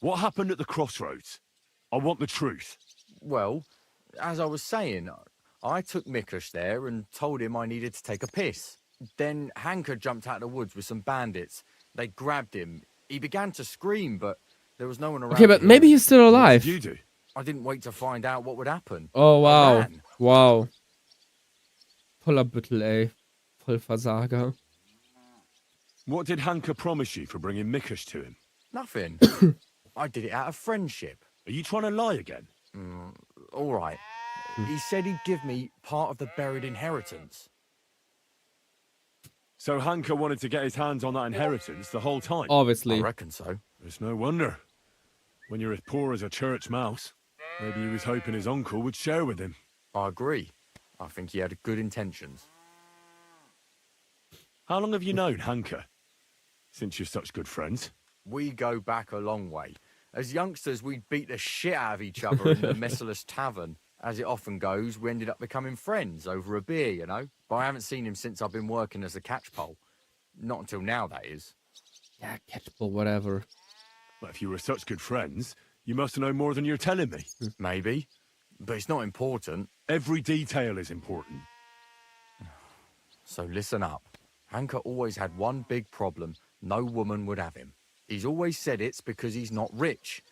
What happened at the crossroads? I want the truth. Well, as I was saying, I took Mikushs there and told him I needed to take a piss. Then Hanka jumped out of the woods with some bandits. They grabbed him. He began to scream, but there was no one around. Okay, but maybe he's still alive. What did you do? I didn't wait to find out what would happen. Oh, I wow. ran. Wow. Voller Büttel, ey. Voll Versager. What did Hanka promise you for bringing Mikushs to him? Nothing. I did it out of friendship. Are you trying to lie again? All right. He said he'd give me part of the buried inheritance. So Hanka wanted to get his hands on that inheritance the whole time? Obviously. I reckon so. It's no wonder. When you're as poor as a church mouse, maybe he was hoping his uncle would share with him. I agree. I think he had good intentions. How long have you known Hanka? Since you're such good friends. We go back a long way. As youngsters, we'd beat the shit out of each other in the Mikushs tavern. As it often goes, we ended up becoming friends over a beer, you know? But I haven't seen him since I've been working as a catchpole. Not until now, that is. Yeah, catchable, whatever. Well, if you were such good friends, you must know more than you're telling me. Maybe. but it's not important. Every detail is important. So listen up. Hanker always had one big problem. No woman would have him. He's always said it's because he's not rich.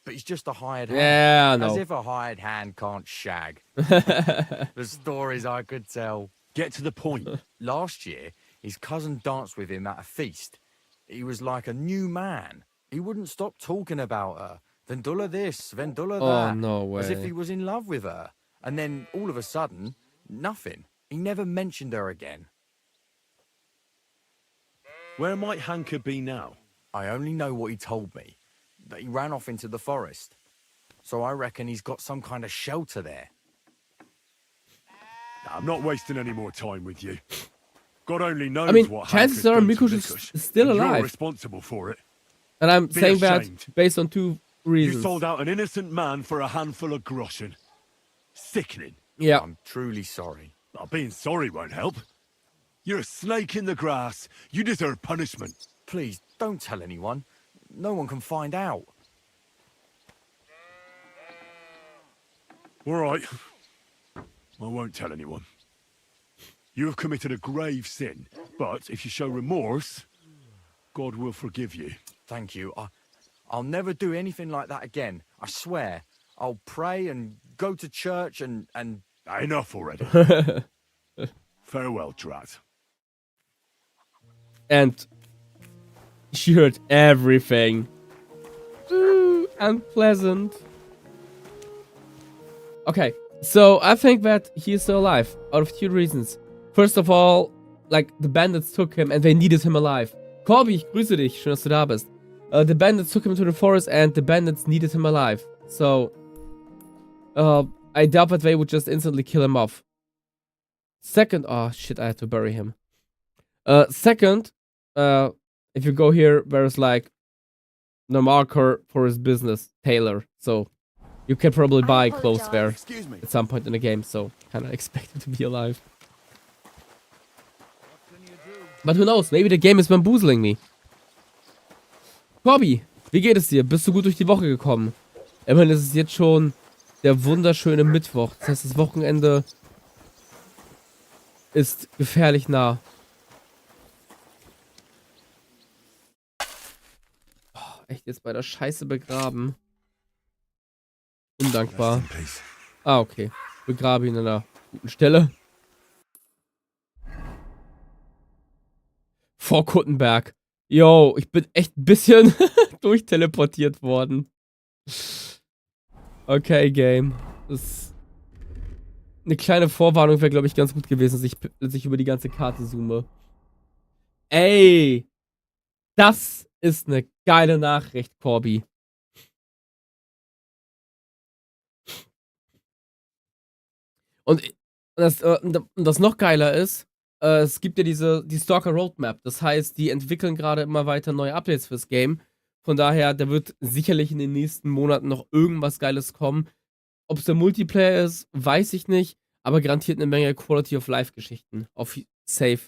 But he's just a hired hand. Yeah, no. As if a hired hand can't shag. The stories I could tell. Get to the point. Last year, his cousin danced with him at a feast. He was like a new man. He wouldn't stop talking about her. Vendula this, Vendula that. Oh, no way. As if he was in love with her. And then, all of a sudden, nothing. He never mentioned her again. Where might Hanker be now? I only know what he told me. That he ran off into the forest. So I reckon he's got some kind of shelter there. I'm not wasting any more time with you. God only knows I mean, what chances Hanker's are done to Mikushs is still and alive. You're responsible for it. And I'm Be saying that ashamed. based on 2 reasons. You sold out an innocent man for a handful of groschen. Sickening. Yeah. I'm truly sorry. Well, being sorry won't help. You're a snake in the grass. You deserve punishment. Please, don't tell anyone. No one can find out. All right. I won't tell anyone. You have committed a grave sin, but if you show remorse, God will forgive you. Thank you. I'll never do anything like that again. I swear. I'll pray and go to church and... Enough already. Farewell, Drat. And she heard everything. Unpleasant. Okay, so I think that he is still alive out of 2 reasons. First of all, like, the bandits took him and they needed him alive. Corby, ich grüße dich. Schön, dass du da bist. The bandits took him to the forest and the bandits needed him alive. So, I doubt that they would just instantly kill him off. Second, oh shit, I had to bury him. Second, if you go here, there's like the marker for his business, Taylor. So, you can probably buy clothes there at some point in the game. So, kinda expect him to be alive. But who knows, maybe the game is bamboozling me. Corby, wie geht es dir? Bist du gut durch die Woche gekommen? Immerhin ist es jetzt schon der wunderschöne Mittwoch. Das heißt, das Wochenende ist gefährlich nah. Oh, echt jetzt bei der Scheiße begraben. Undankbar. Ah, okay. Begrabe ihn an einer guten Stelle. Vor Kuttenberg. Yo, ich bin echt ein bisschen durchteleportiert worden. Okay, Game. Das eine kleine Vorwarnung wäre, glaube ich, ganz gut gewesen, dass ich über die ganze Karte zoome. Ey! Das ist eine geile Nachricht, Corby. Und das noch geiler ist, es gibt ja die Stalker Roadmap. Das heißt, die entwickeln gerade immer weiter neue Updates fürs Game. Von daher, da wird sicherlich in den nächsten Monaten noch irgendwas Geiles kommen. Ob es der Multiplayer ist, weiß ich nicht. Aber garantiert eine Menge Quality of Life Geschichten. Auf Safe.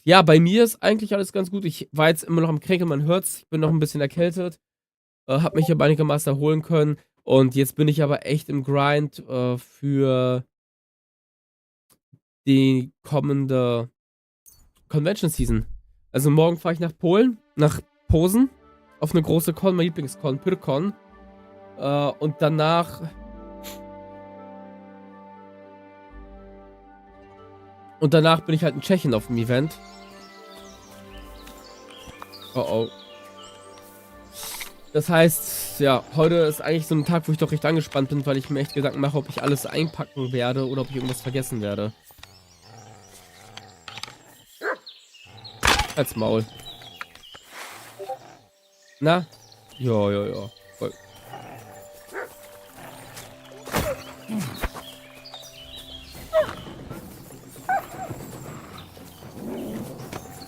Ja, bei mir ist eigentlich alles ganz gut. Ich war jetzt immer noch am Kränkeln, man hört's. Ich bin noch ein bisschen erkältet. Hab mich aber einigermaßen erholen können. Und jetzt bin ich aber echt im Grind für die kommende Convention Season. Also morgen fahre ich nach Polen, nach Posen, auf eine große Con, mein Lieblingscon, Pyrkon. Und danach bin ich halt in Tschechien auf dem Event. Oh oh. Das heißt, ja, heute ist eigentlich so ein Tag, wo ich doch recht angespannt bin, weil ich mir echt Gedanken mache, ob ich alles einpacken werde oder ob ich irgendwas vergessen werde. Als Maul. Na? Ja. Voll.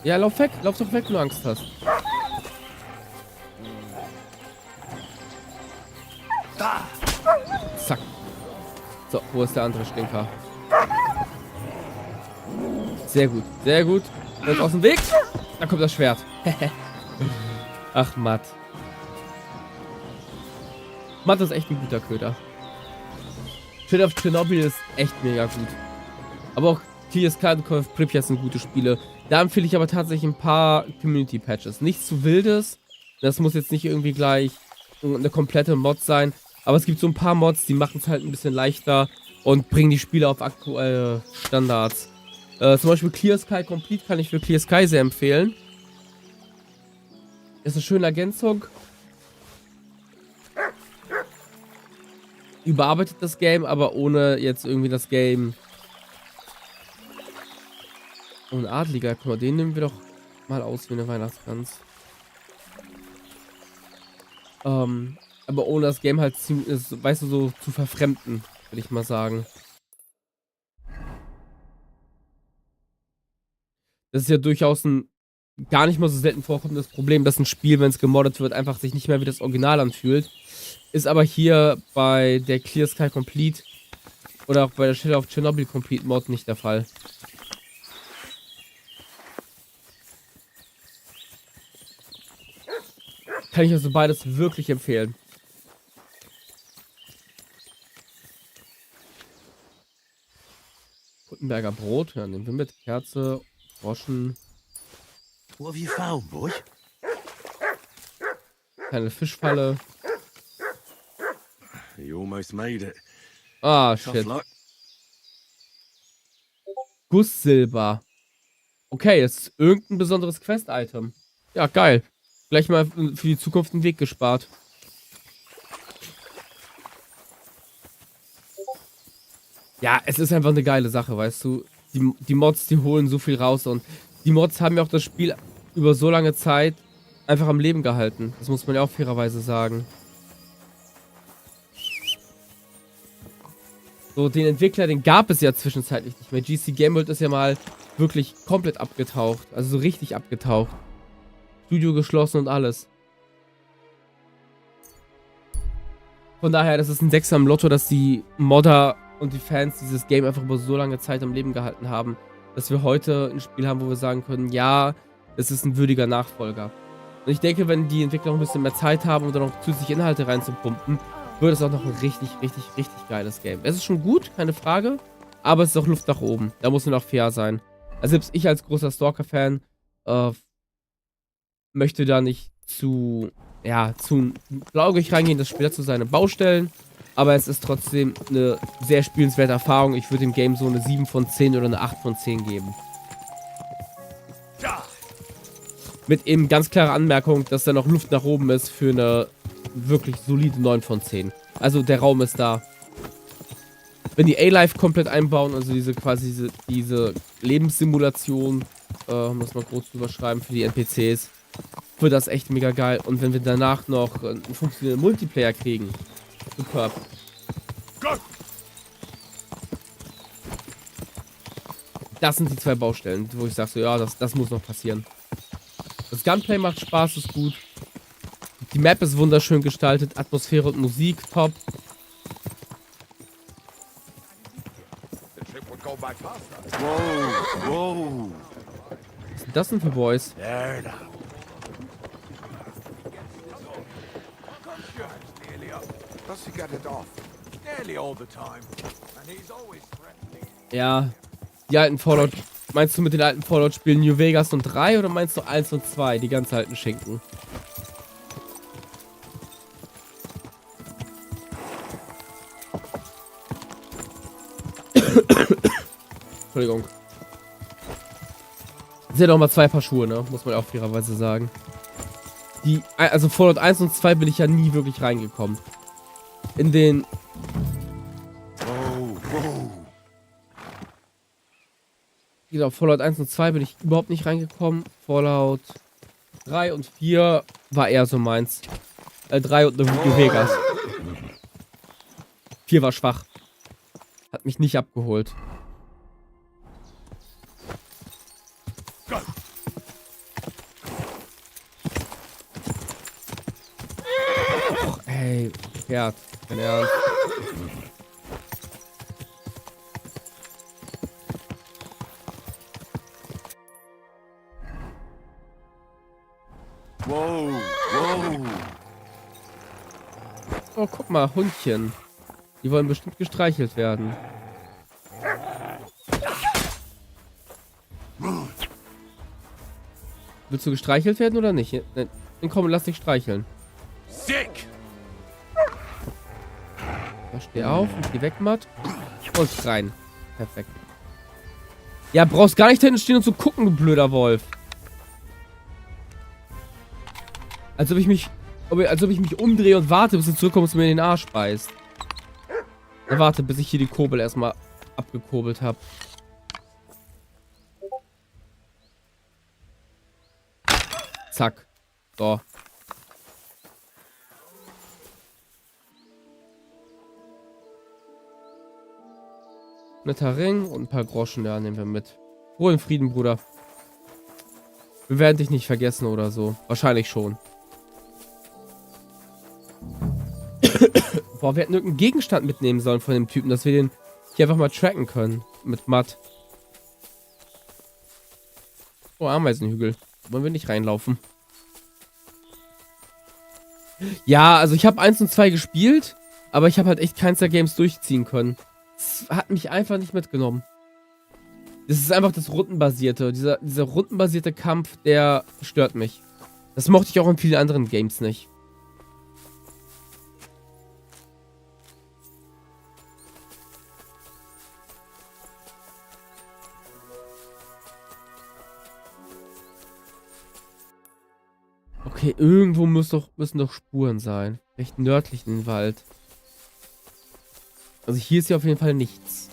Ja, lauf weg. Lauf doch weg, wenn du Angst hast. Zack. So, wo ist der andere Stinker? Sehr gut, sehr gut. Und aus dem Weg. Da kommt das Schwert. Ach, Matt. Matt ist echt ein guter Köder. Shadow of Chernobyl ist echt mega gut. Aber auch Clear Sky und Call of Pripyat sind gute Spiele. Da empfehle ich aber tatsächlich ein paar Community-Patches. Nichts zu wildes. Das muss jetzt nicht irgendwie gleich eine komplette Mod sein. Aber es gibt so ein paar Mods, die machen es halt ein bisschen leichter und bringen die Spiele auf aktuelle Standards. Zum Beispiel Clear Sky Complete kann ich für Clear Sky sehr empfehlen. Ist eine schöne Ergänzung. Überarbeitet das Game, aber ohne jetzt irgendwie das Game. Und Adliger, guck mal, den nehmen wir doch mal aus wie eine Weihnachtsgans. Aber ohne das Game halt ziemlich, weißt du, so zu verfremden, würde ich mal sagen. Das ist ja durchaus ein gar nicht mal so selten vorkommendes Problem, dass ein Spiel, wenn es gemoddet wird, einfach sich nicht mehr wie das Original anfühlt. Ist aber hier bei der Clear Sky Complete oder auch bei der Shadow of Chernobyl Complete Mod nicht der Fall. Kann ich also beides wirklich empfehlen. Gutenberger Brot, ja, nehmen wir mit. Kerze, Groschen. What have you found, boy? Kleine Fischfalle. You almost made it. Ah, shit. Gusssilber. Okay, das ist irgendein besonderes Quest-Item. Ja, geil. Gleich mal für die Zukunft einen Weg gespart. Ja, es ist einfach eine geile Sache, weißt du. Die Mods, die holen so viel raus und die Mods haben ja auch das Spiel über so lange Zeit einfach am Leben gehalten. Das muss man ja auch fairerweise sagen. So, den Entwickler, den gab es ja zwischenzeitlich nicht mehr. GC Game World ist ja mal wirklich komplett abgetaucht. Also so richtig abgetaucht. Studio geschlossen und alles. Von daher, das ist ein Sechser im Lotto, dass die Modder und die Fans dieses Game einfach über so lange Zeit am Leben gehalten haben, dass wir heute ein Spiel haben, wo wir sagen können, ja, es ist ein würdiger Nachfolger. Und ich denke, wenn die Entwickler noch ein bisschen mehr Zeit haben, um da noch zusätzliche Inhalte reinzupumpen, wird es auch noch ein richtig geiles Game. Es ist schon gut, keine Frage, aber es ist auch Luft nach oben. Da muss man auch fair sein. Also selbst ich als großer Stalker-Fan möchte da nicht zu blauäugig reingehen, das Spiel hat so seine Baustellen, aber es ist trotzdem eine sehr spielenswerte Erfahrung. Ich würde dem Game so eine 7 von 10 oder eine 8 von 10 geben. Mit eben ganz klarer Anmerkung, dass da noch Luft nach oben ist für eine wirklich solide 9 von 10. Also der Raum ist da. Wenn die A-Life komplett einbauen, also diese Lebenssimulation, muss man kurz überschreiben für die NPCs, wird das echt mega geil. Und wenn wir danach noch einen funktionierenden Multiplayer kriegen, super. Das sind die zwei Baustellen, wo ich sage so, ja, das muss noch passieren. Das Gunplay macht Spaß, ist gut. Die Map ist wunderschön gestaltet, Atmosphäre und Musik top. Whoa. Was sind das denn für Boys? Ja, die alten Fallout. Meinst du mit den alten Fallout-Spielen New Vegas und 3 oder meinst du 1 und 2, die ganz alten Schinken? Entschuldigung. Das sind ja nochmal 2 Paar Schuhe, ne? Muss man auch fairerweise sagen. Also Fallout 1 und 2 bin ich ja nie wirklich reingekommen. In den... Genau, Fallout 1 und 2 bin ich überhaupt nicht reingekommen. Fallout 3 und 4 war eher so meins. 3 und New Vegas. 4 war schwach. Hat mich nicht abgeholt. Och, ey, Pferd. Keine Ernst. Wow. Oh, guck mal, Hundchen. Die wollen bestimmt gestreichelt werden. Willst du gestreichelt werden oder nicht? Dann komm, lass dich streicheln. Sick! Da steh auf, geh weg, Matt. Und rein. Perfekt. Ja, brauchst gar nicht da hinten stehen und so gucken, du blöder Wolf. Als ob ich mich umdrehe und warte, bis du zurückkommst und mir in den Arsch beißt. Ja, warte, bis ich hier die Kurbel erstmal abgekurbelt habe. Zack. So. Netter Ring und ein paar Groschen, ja, nehmen wir mit. Ruhe in Frieden, Bruder. Wir werden dich nicht vergessen oder so. Wahrscheinlich schon. Boah, wir hätten irgendeinen Gegenstand mitnehmen sollen von dem Typen, dass wir den hier einfach mal tracken können. Mit Matt. Oh, Ameisenhügel. Wollen wir nicht reinlaufen? Ja, also ich habe 1 und 2 gespielt, aber ich habe halt echt keins der Games durchziehen können. Das hat mich einfach nicht mitgenommen. Das ist einfach das Rundenbasierte. Dieser rundenbasierte Kampf, der stört mich. Das mochte ich auch in vielen anderen Games nicht. Okay, irgendwo müssen doch Spuren sein. Recht nördlich in den Wald. Also hier ist ja auf jeden Fall nichts.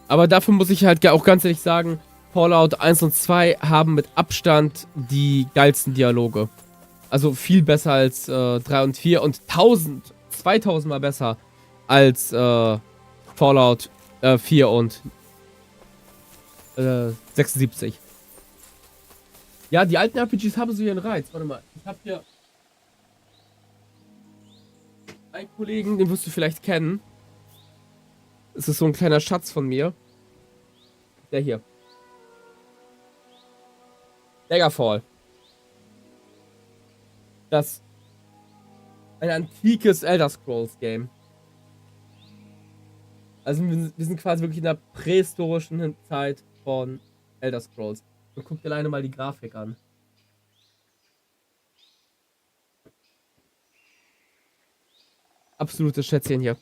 Aber dafür muss ich halt auch ganz ehrlich sagen, Fallout 1 und 2 haben mit Abstand die geilsten Dialoge. Also viel besser als 3 und 4 und 2000 Mal besser als Fallout 4 und 76. Ja, die alten RPGs haben so ihren Reiz. Warte mal, ich habe hier einen Kollegen, den wirst du vielleicht kennen. Es ist so ein kleiner Schatz von mir. Der hier. Daggerfall. Das ein antikes Elder Scrolls Game. Also wir sind quasi wirklich in der prähistorischen Zeit von Elder Scrolls. Und guck dir alleine mal die Grafik an. Absolutes Schätzchen hier.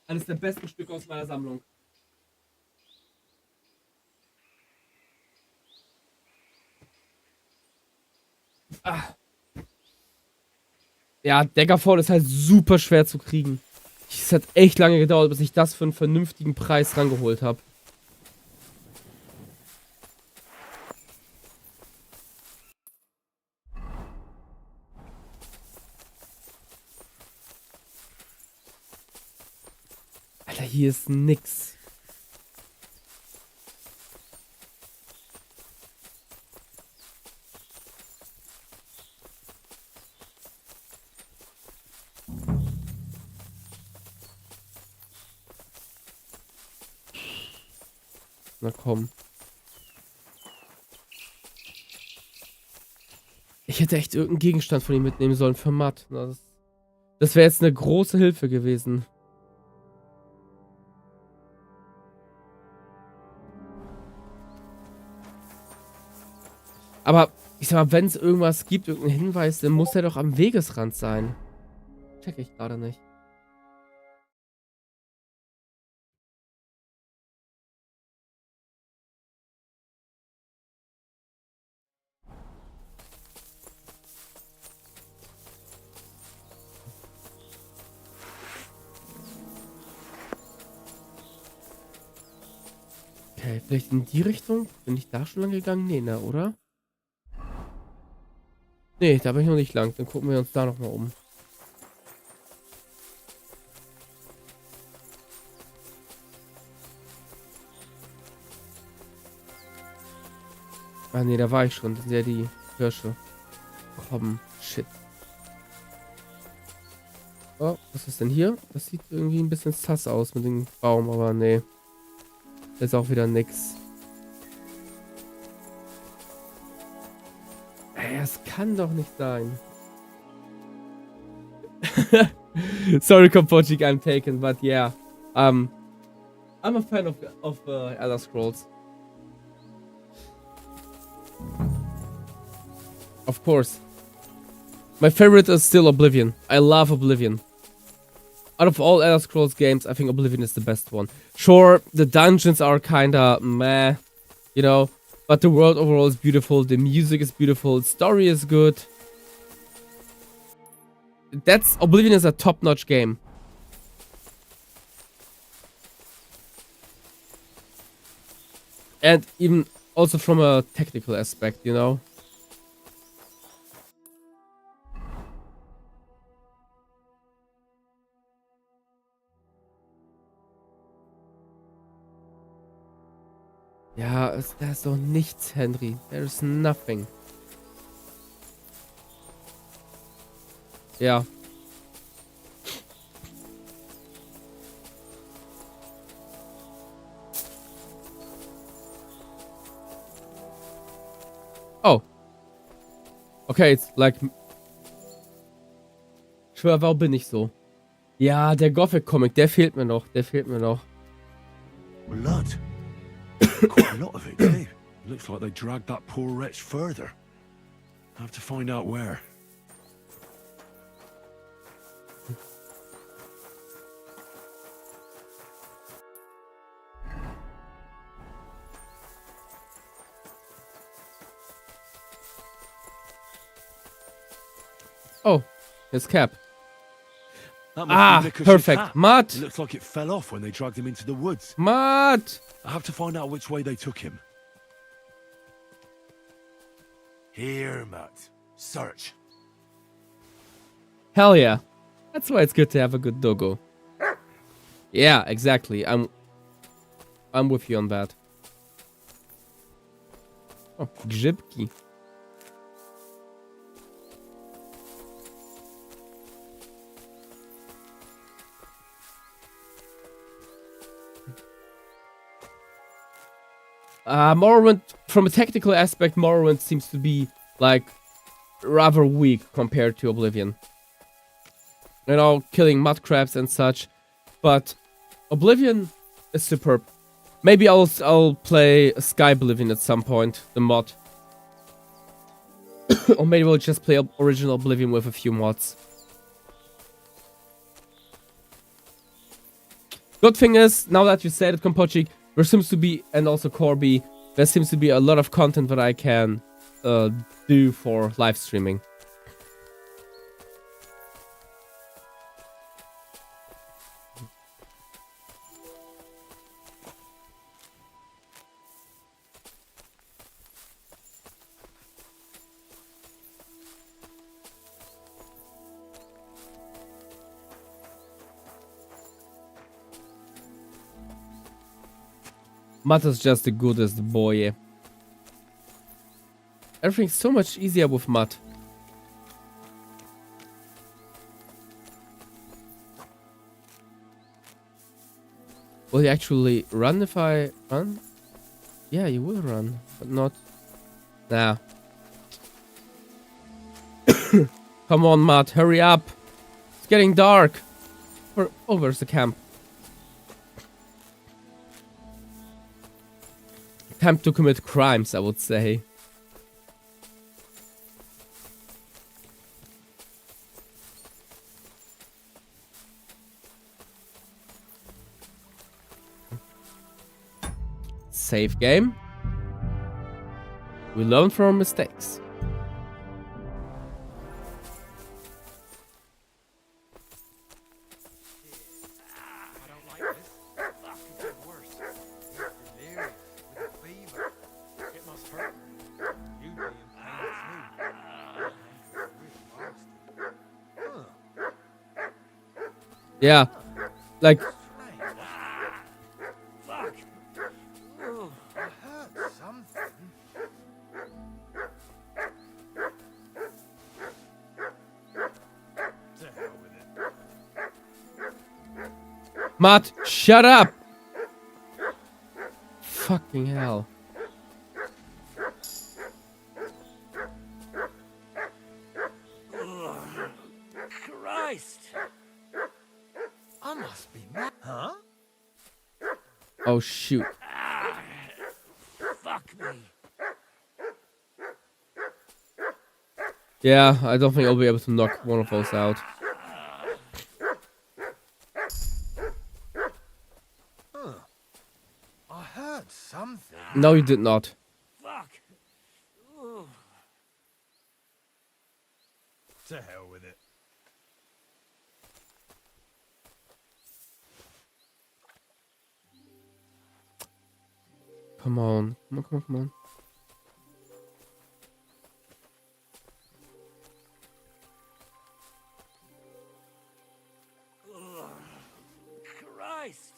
Eines der besten Stücke aus meiner Sammlung. Ah. Ja, Daggerfall ist halt super schwer zu kriegen. Es hat echt lange gedauert, bis ich das für einen vernünftigen Preis rangeholt habe. Alter, hier ist nix. Na komm. Ich hätte echt irgendeinen Gegenstand von ihm mitnehmen sollen für Matt. Das wäre jetzt eine große Hilfe gewesen. Aber ich sag mal, wenn es irgendwas gibt, irgendeinen Hinweis, dann muss der doch am Wegesrand sein. Check ich gerade nicht. Okay, vielleicht in die Richtung? Bin ich da schon lang gegangen? Nee, ne, oder? Nee, da bin ich noch nicht lang. Dann gucken wir uns da nochmal um. Ah, nee, da war ich schon. Das sind ja die Hirsche. Komm, shit. Oh, was ist denn hier? Das sieht irgendwie ein bisschen sass aus mit dem Baum, aber nee. Das ist auch wieder nix. Ey, das kann doch nicht sein. Sorry, Kompochik, I'm taken, but yeah. I'm a fan of Elder Scrolls. Of course. My favorite is still Oblivion. I love Oblivion. Out of all Elder Scrolls games, I think Oblivion is the best one. Sure, the dungeons are kinda meh, you know, but the world overall is beautiful, the music is beautiful, the story is good. Oblivion is a top-notch game. And even also from a technical aspect, you know. Ja, da ist doch nichts, Henry. There is nothing. Ja. Oh. Okay, it's like... Ich schwör, warum bin ich so? Ja, der Gothic-Comic, der fehlt mir noch. Der fehlt mir noch. Blood. Quite a lot of it, too. Looks like they dragged that poor wretch further. I have to find out where. Oh, his cap. That must be Mikush's perfect. hat. Matt! It looks like it fell off when they dragged him into the woods. Matt! I have to find out which way they took him. Here, Matt. Search. Hell yeah. That's why it's good to have a good doggo. Yeah, exactly. I'm with you on that. Oh, grzybki. Morrowind, from a technical aspect, Morrowind seems to be, like, rather weak compared to Oblivion. You know, killing mud crabs and such. But Oblivion is superb. Maybe I'll play Sky Oblivion at some point, the mod. Or maybe we'll just play original Oblivion with a few mods. Good thing is, now that you said it, Kompochik, there seems to be, and also Corby, there seems to be a lot of content that I can do for live streaming. Matt is just the goodest boy. Everything's so much easier with Matt. Will he actually run if I run? Yeah, you will run, but not... Nah. Come on, Matt, hurry up. It's getting dark. Oh, where's the camp? Time to commit crimes, I would say. Save game. We learn from our mistakes. Yeah, like... Matt, shut up! Fucking hell. Christ! I must be mad. Huh? Oh, shoot. Fuck me. Yeah, I don't think I'll be able to knock one of those out. I heard something. No, you did not. Fuck. Ugh. To hell with it. Come on. Come on, come on, come on. Christ.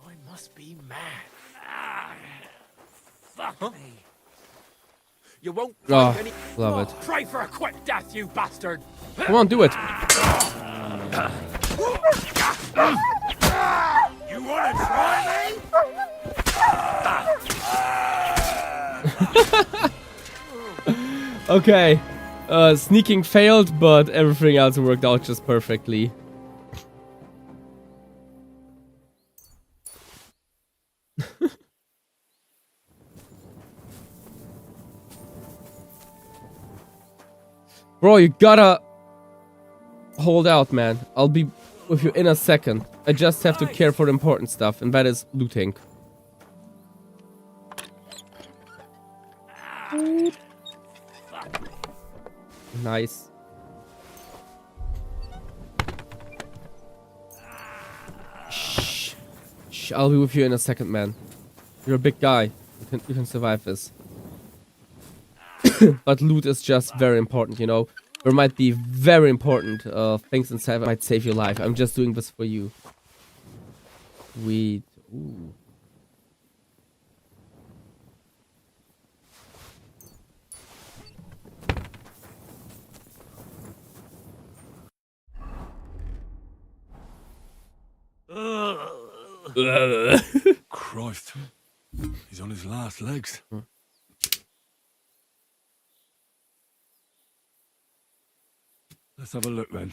I must be mad. Fuck me. You won't Oh, find any... love it. Pray for a quick death, you bastard. Come on, do it. You want to try me? Okay. Sneaking failed, but everything else worked out just perfectly. Bro, you gotta hold out, man. I'll be with you in a second. I just have to care for the important stuff, and that is looting. Nice. Shh. Shh. I'll be with you in a second, man. You're a big guy. You can survive this. But loot is just very important, you know. There might be very important things inside that might save your life. I'm just doing this for you. Weed. Ooh. Christ. He's on his last legs. Let's have a look then.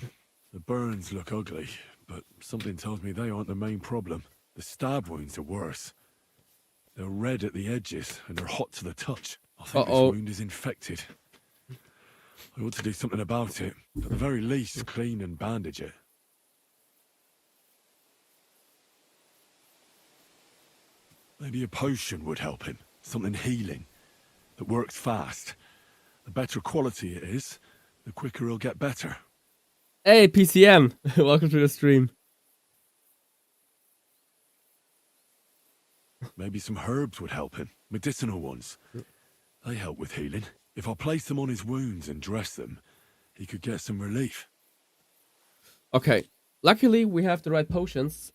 The burns look ugly, but something tells me they aren't the main problem. The stab wounds are worse. They're red at the edges and they're hot to the touch. I think this wound is infected. I ought to do something about it. At the very least, clean and bandage it. Maybe a potion would help him. Something healing. That works fast. The better quality it is, the quicker he'll get better. Hey, PCM. Welcome to the stream. Maybe some herbs would help him. Medicinal ones. They help with healing. If I place them on his wounds and dress them, he could get some relief. Okay. Luckily, we have the right potions.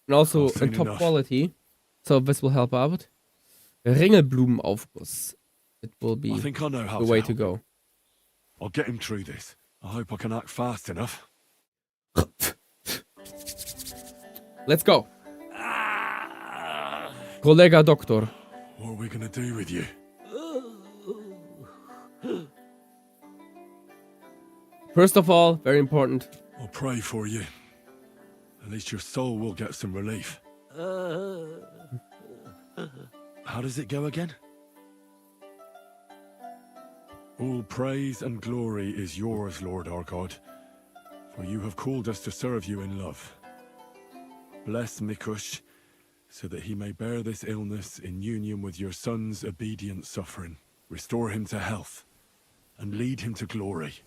And also in top quality. So this will help out. Ringelblumenaufguss. It will be I think I know how the way to go. I'll get him through this. I hope I can act fast enough. Let's go. Kolega Doktor. What are we gonna do with you? First of all, very important. I'll pray for you. At least your soul will get some relief. How does it go again? All praise and glory is yours, Lord our God, for you have called us to serve you in love. Bless Mikushs, so that he may bear this illness in union with your son's obedient suffering. Restore him to health, and lead him to glory.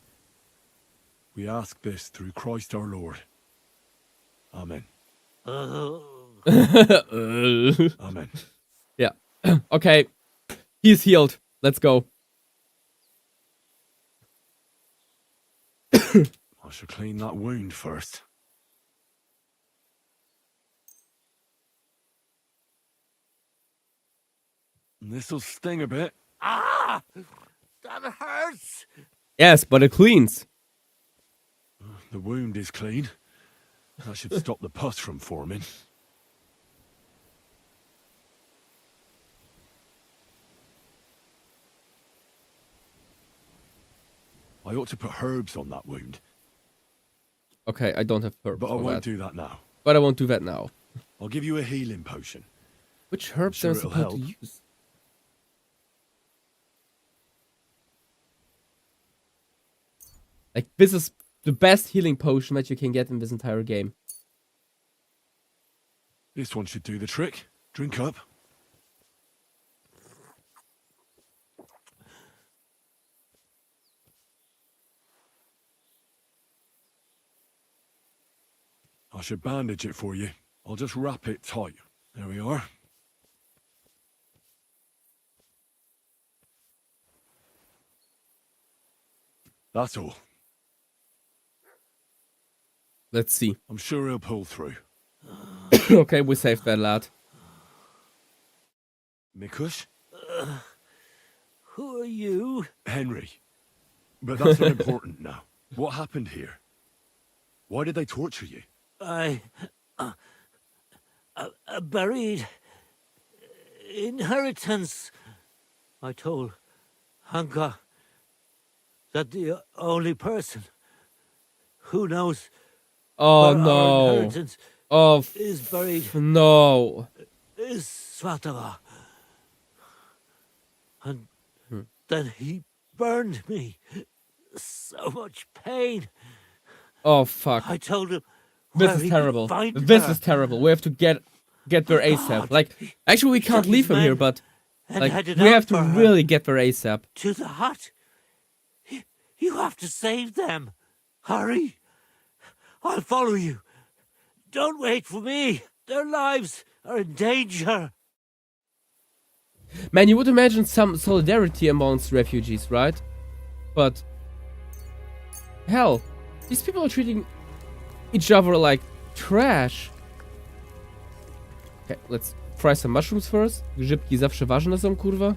We ask this through Christ our Lord. Amen. Amen. Yeah. Okay. He's healed. Let's go. I should clean that wound first. This'll sting a bit. Ah! That hurts! Yes, but it cleans. The wound is clean. That should stop the pus from forming. I ought to put herbs on that wound. Okay, I don't have herbs. But I won't do that now. But I won't do that now. I'll give you a healing potion. Which herbs am I supposed to use? Like, this is the best healing potion that you can get in this entire game. This one should do the trick. Drink up. I should bandage it for you. I'll just wrap it tight. There we are. That's all. Let's see. I'm sure he'll pull through. Okay, we saved that lad. Mikushs? Who are you? Henry. But that's not important now. What happened here? Why did they torture you? I buried inheritance. I told Hanka that the only person who knows Oh where our no. inheritance Oh is buried no. is Svatava. And then he burned me. So much pain. Oh fuck. I told him This is terrible. This is terrible. We have to get there ASAP. Like, actually we can't leave him here, but like, we have to really get there ASAP. To the hut. You have to save them. Hurry. I'll follow you. Don't wait for me. Their lives are in danger. Man, you would imagine some solidarity amongst refugees, right? But hell, these people are treating each other like trash. Okay, let's fry some mushrooms first. Grzybki zawsze ważne są, kurwa.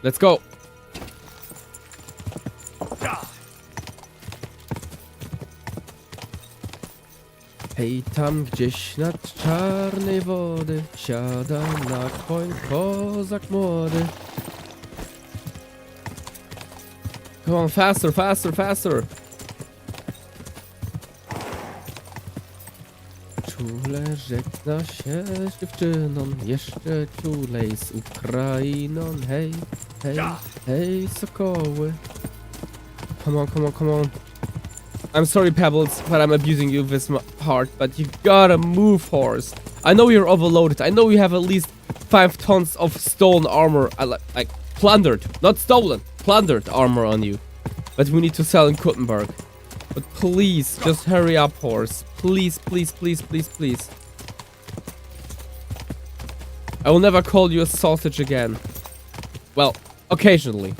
Let's go. Hej, tam gdzieś nad czarnej wody siada na koń kozak młody. Come on, faster, faster, faster. Czule żegna się z dziewczyną, jeszcze czulej z Ukrainą. Hej, hej, hej, sokoły. Come on, come on, come on. I'm sorry, Pebbles, but I'm abusing you this hard, but you gotta move, horse. I know you're overloaded. I know you have at least 5 tons of stolen armor, like plundered, not stolen, plundered armor on you. But we need to sell in Kuttenberg. But please, just hurry up, horse. Please, please, please, please, please. I will never call you a sausage again. Well, occasionally.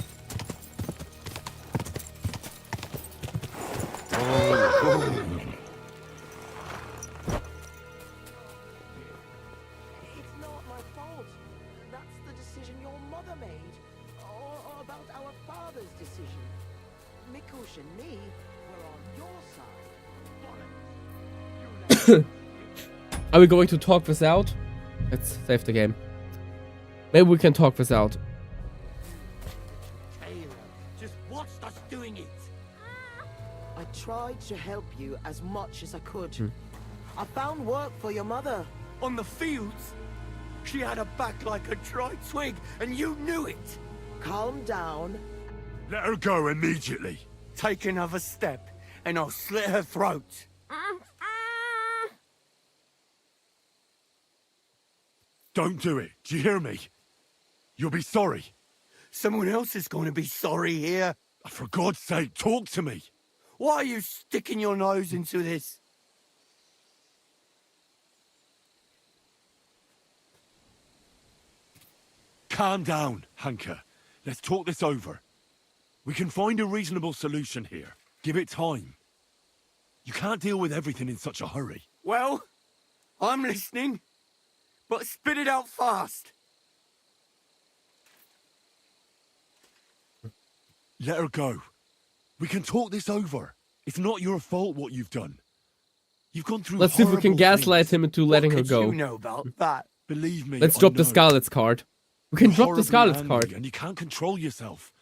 Are we going to talk this out? Let's save the game. Maybe we can talk this out. Taylor, just watched us doing it. I tried to help you as much as I could. I found work for your mother. On the fields? She had a back like a dry twig, and you knew it. Calm down. Let her go immediately. Take another step, and I'll slit her throat. Don't do it. Do you hear me? You'll be sorry. Someone else is going to be sorry here. For God's sake, talk to me. Why are you sticking your nose into this? Calm down, Hanka. Let's talk this over. We can find a reasonable solution here. Give it time. You can't deal with everything in such a hurry. Well, I'm listening. but spit it out fast. Let her go. We can talk this over. It's not your fault what you've done. You've gone through. Let's see if we can horrible gaslight things. him into letting her go. You know about that. Believe me. Let's I drop the know. Scarlet's card. We can You're drop the horribly Scarlet's angry card. and you can't control yourself.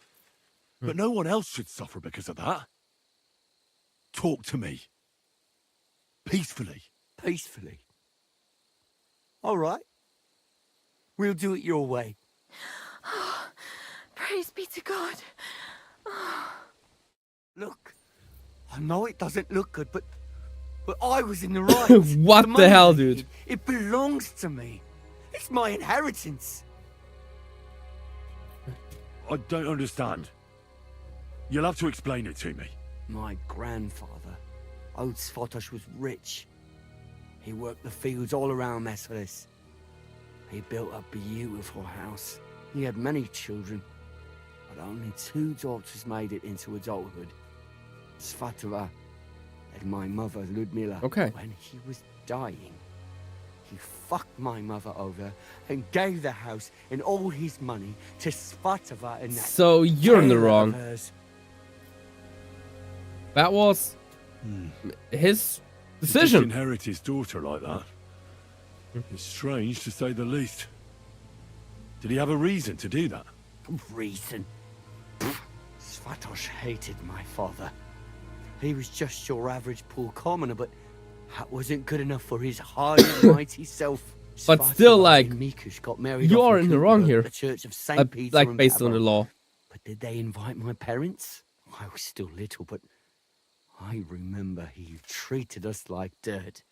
But no one else should suffer because of that. Talk to me. Peacefully. Peacefully. All right. We'll do it your way. Praise be to God. Look, I know it doesn't look good, but I was in the right. What the money hell, I dude? made, it belongs to me. It's my inheritance. I don't understand. You'll have to explain it to me. My grandfather, old Sfotosh, was rich. He worked the fields all around Meskillis. He built a beautiful house. He had many children, but only 2 daughters made it into adulthood. Svatova and my mother, Ludmila. Okay. When he was dying, he fucked my mother over and gave the house and all his money to Svatova and that. So you're in the tailor of wrong. hers. That was his You just decision. inherit his daughter like that. It's strange to say the least. Did he have a reason to do that? Reason? Svatosh hated my father. He was just your average poor commoner, but that wasn't good enough for his high and mighty self. But still, Svatova like, and Mikushs got married you off are in the wrong here. The Church of Saint Peter Like, and based on the Pavel. law. But did they invite my parents? I was still little, but I remember he treated us like dirt.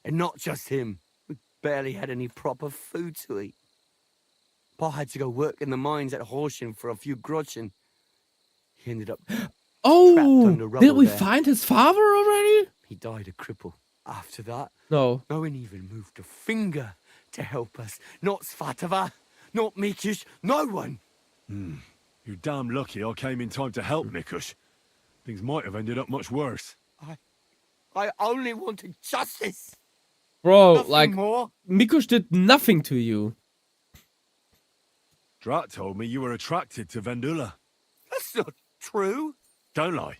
And not just him. We barely had any proper food to eat. Pa had to go work in the mines at Horsham for a few groschen. He ended up trapped Oh, under did rubble we there. find his father already? He died a cripple. After that, No. no one even moved a finger to help us. Not Svatova, not Mikushs, no one. You're damn lucky I came in time to help, Mikushs. Things might have ended up much worse. I only wanted justice. Bro, Nothing like, more. Mikushs did nothing to you. Drat told me you were attracted to Vendula. That's not true. Don't lie.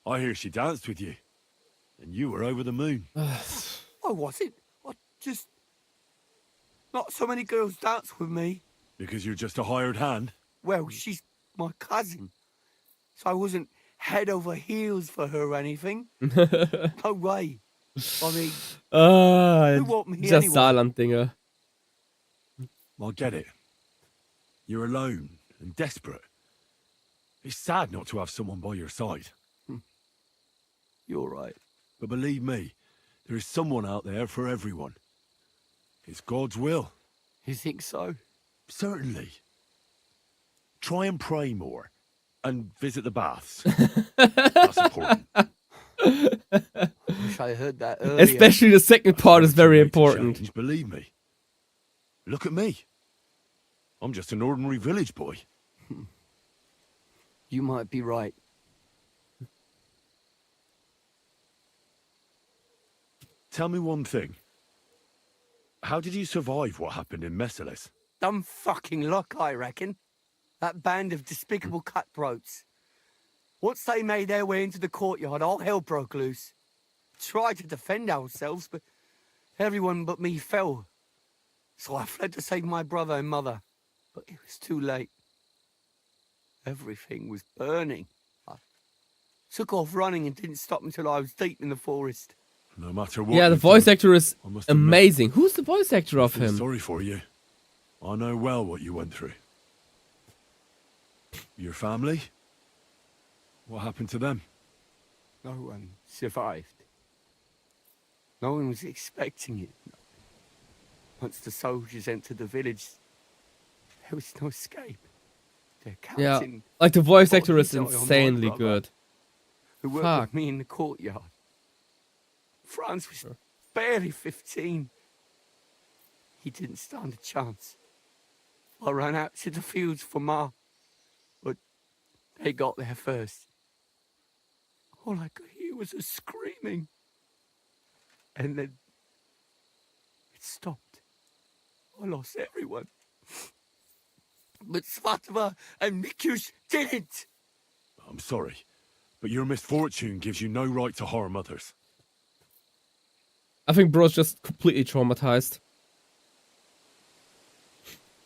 I hear she danced with you. And you were over the moon. I wasn't. I just... Not so many girls dance with me. Because you're just a hired hand? Well, she's my cousin. So I wasn't head over heels for her or anything. No way. I mean, who want me just anyway? Saarland-Dinge. I get it. You're alone and desperate. It's sad not to have someone by your side. You're right. But believe me, there is someone out there for everyone. It's God's will. You think so? Certainly. Try and pray more. And visit the baths. That's important. I wish I heard that earlier. Especially the second part is very important. Change, believe me. Look at me. I'm just an ordinary village boy. You might be right. Tell me one thing. How did you survive what happened in Meskillis? Dumb fucking luck, I reckon. That band of despicable cutthroats. Once they made their way into the courtyard, all hell broke loose. Tried to defend ourselves, but everyone but me fell. So I fled to save my brother and mother. But it was too late. Everything was burning. I took off running and didn't stop until I was deep in the forest. No matter what. Yeah, the you've voice done, actor is I must admit, amazing. Who's the voice actor of I feel him? sorry for you. I know well what you went through. Your family? What happened to them? No one survived. No one was expecting it. Once the soldiers entered the village, there was no escape. Their Yeah, captain, like the voice actor is Bohemia, my insanely brother, good. who worked Fuck. with me in the courtyard. Franz was barely 15. He didn't stand a chance. I ran out to the fields for Ma, but they got there first. All I could hear was a screaming. And then it stopped. I lost everyone. But Svatova and Mikushs didn't. I'm sorry, but your misfortune gives you no right to harm others. I think bro's just completely traumatized.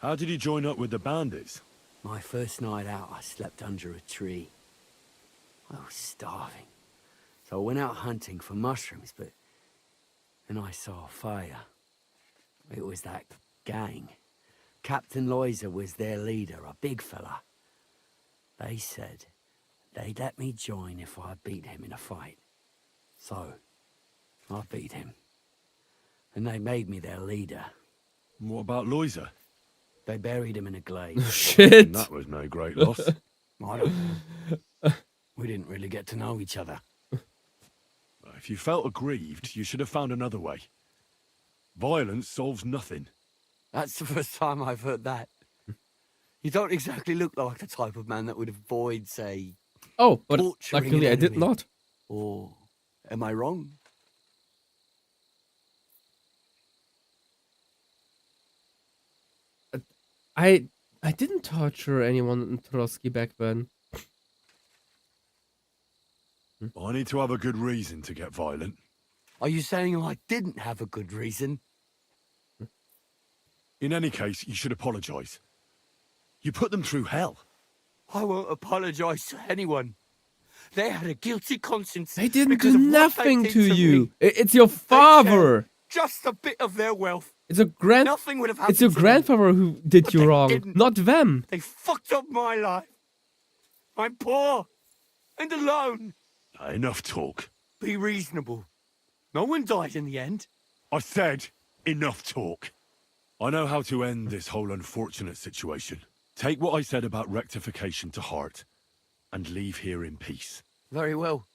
How did you join up with the bandits? My first night out, I slept under a tree. I was starving. So I went out hunting for mushrooms, but then I saw a fire. It was that gang. Captain Loiser was their leader, a big fella. They said they'd let me join if I beat him in a fight. So, I beat him. And they made me their leader. What about Loiser? They buried him in a glade. Shit! That was no great loss. I don't know. We didn't really get to know each other. If you felt aggrieved, you should have found another way. Violence solves nothing. That's the first time I've heard that. You don't exactly look like the type of man that would avoid, say... Oh, but torturing luckily an I did enemy. not. Or am I wrong? I didn't torture anyone in Trotsky back then. I need to have a good reason to get violent. Are you saying I didn't have a good reason? In any case, you should apologize. You put them through hell. I won't apologize to anyone. They had a guilty conscience. They didn't because do of what they nothing did to you. me. It's your They father. shared just a bit of their wealth. It's your Nothing would have happened It's your to them. grandfather who did But you they wrong, didn't. not them. They fucked up my life. I'm poor and alone. Enough talk. Be reasonable. No one died in the end. I said, enough talk. I know how to end this whole unfortunate situation. Take what I said about rectification to heart, and leave here in peace. Very well.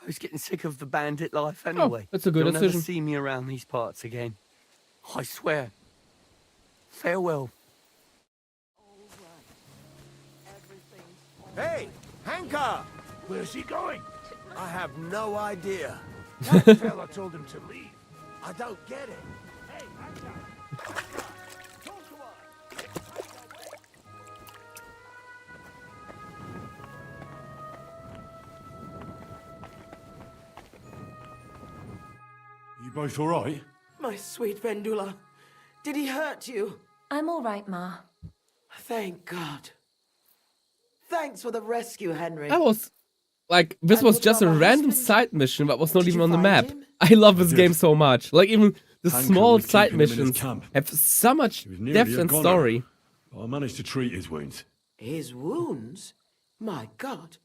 I was getting sick of the bandit life anyway. that's a good You'll decision. never see me around these parts again. I swear. Farewell. Hey, Hanka! Where's he going? I have no idea. That fella told him to leave. I don't get it. Hey, Hanka! Talk to us! You both all right? My sweet Vendula, did he hurt you? I'm all right, Ma. Thank God. Thanks for the rescue, Henry. That was like this And was what just a about my random husband? side mission that was not Did even you on the find map. him? I love this did. game so much. Like even the Hanker small was side keeping him in his missions camp. have so much He was nearly depth a and goner. story. I managed to treat his wounds. His wounds? My God.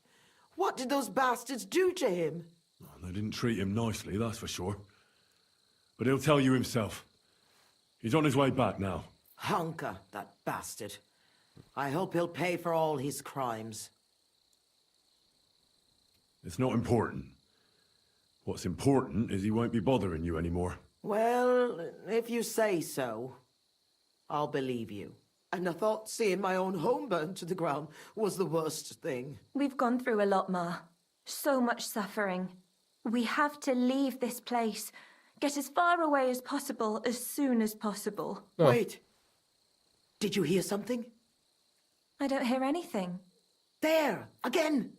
What did those bastards do to him? They didn't treat him nicely, that's for sure. But he'll tell you himself. He's on his way back now. Hunker, that bastard. I hope he'll pay for all his crimes. It's not important. What's important is he won't be bothering you anymore. Well, if you say so, I'll believe you. And I thought seeing my own home burned to the ground was the worst thing. We've gone through a lot, Ma. So much suffering. We have to leave this place. Get as far away as possible, as soon as possible. Oh. Wait. Did you hear something? I don't hear anything. There! Again!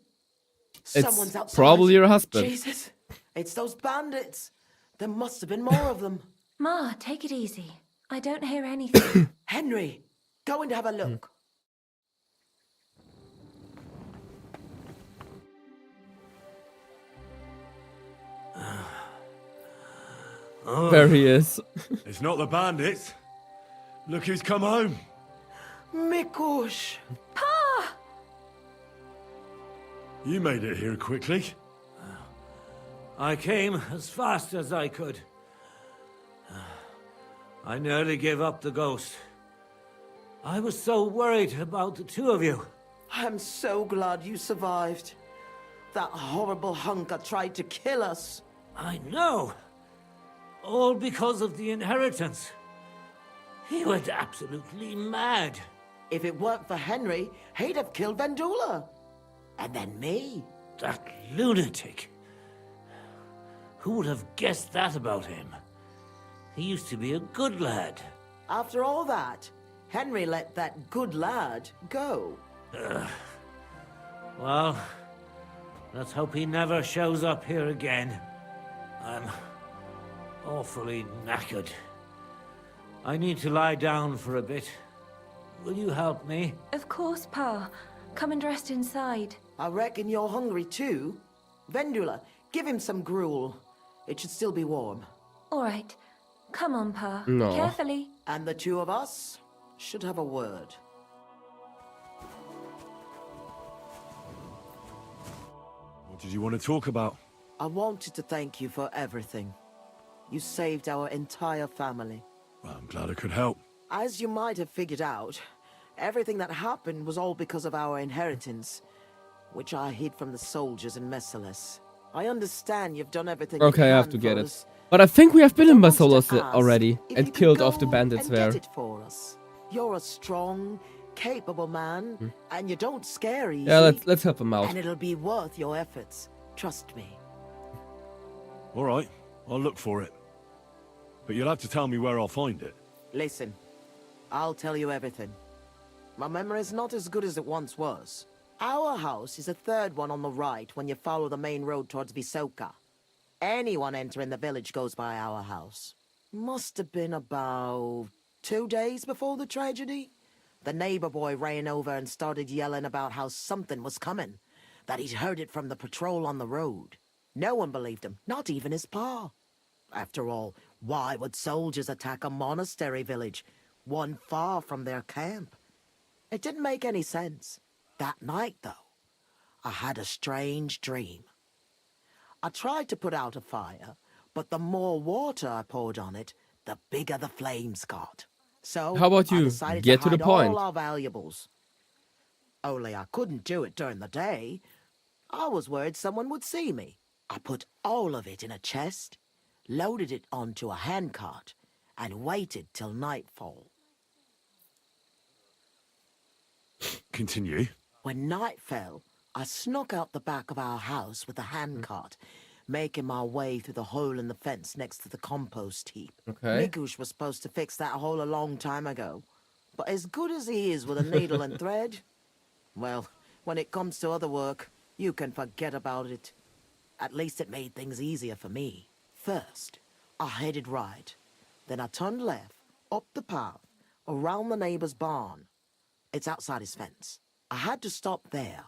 It's Someone's outside. probably your husband. Jesus! It's those bandits! There must have been more of them. Ma, take it easy. I don't hear anything. Henry, go and have a look. There he is. It's not the bandits. Look who's come home. Mikushs! Pa! You made it here quickly. I came as fast as I could. I nearly gave up the ghost. I was so worried about the two of you. I'm so glad you survived. That horrible hunker tried to kill us. I know. All because of the inheritance. He went absolutely mad. If it weren't for Henry, he'd have killed Vendula. And then me. That lunatic. Who would have guessed that about him? He used to be a good lad. After all that, Henry let that good lad go. Well, let's hope he never shows up here again. I'm awfully knackered. I need to lie down for a bit. Will you help me? Of course, Pa. Come and rest inside. I reckon you're hungry too. Vendula, give him some gruel. It should still be warm. All right. Come on, Pa. No. Carefully. And the two of us should have a word. What did you want to talk about? I wanted to thank you for everything. You saved our entire family. Well, I'm glad I could help. As you might have figured out, everything that happened was all because of our inheritance, which I hid from the soldiers in Messales. I understand you've done everything you Okay, I have can to get for it. us. But I think we have been in I want to Basolos ask already if and you killed could off the go bandits and there. get it for us. You're a strong, capable man, and you don't scare easy. Yeah, let's help him out. And it'll be worth your efforts. Trust me. All right, I'll look for it. But you'll have to tell me where I'll find it. Listen, I'll tell you everything. My memory's not as good as it once was. Our house is the third one on the right when you follow the main road towards Visoka. Anyone entering the village goes by our house. Must have been about 2 days before the tragedy. The neighbor boy ran over and started yelling about how something was coming, that he'd heard it from the patrol on the road. No one believed him, not even his pa. After all, why would soldiers attack a monastery village, one far from their camp? It didn't make any sense. That night, though, I had a strange dream. I tried to put out a fire, but the more water I poured on it, the bigger the flames got. So How about I you decided get to to the hide point? all our valuables. Only I couldn't do it during the day. I was worried someone would see me. I put all of it in a chest, loaded it onto a handcart, and waited till nightfall. Continue. When night fell, I snuck out the back of our house with a handcart, making my way through the hole in the fence next to the compost heap. Okay. Mikushs was supposed to fix that hole a long time ago, but as good as he is with a needle and thread, well, when it comes to other work, you can forget about it. At least it made things easier for me. First, I headed right. Then I turned left, up the path, around the neighbor's barn. It's outside his fence. I had to stop there,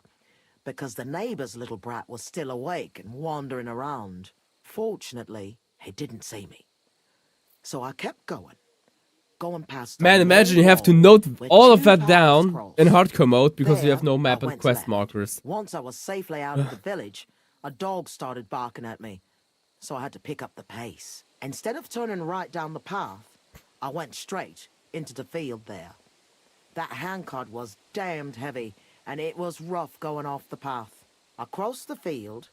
because the neighbor's little brat was still awake and wandering around. Fortunately, he didn't see me. So I kept going past... Man, imagine you have to note all of that down in hardcore mode because you have no map and quest markers. Once I was safely out of the village, a dog started barking at me, so I had to pick up the pace. Instead of turning right down the path, I went straight into the field there. That handcart was damned heavy, and it was rough going off the path. I crossed the field,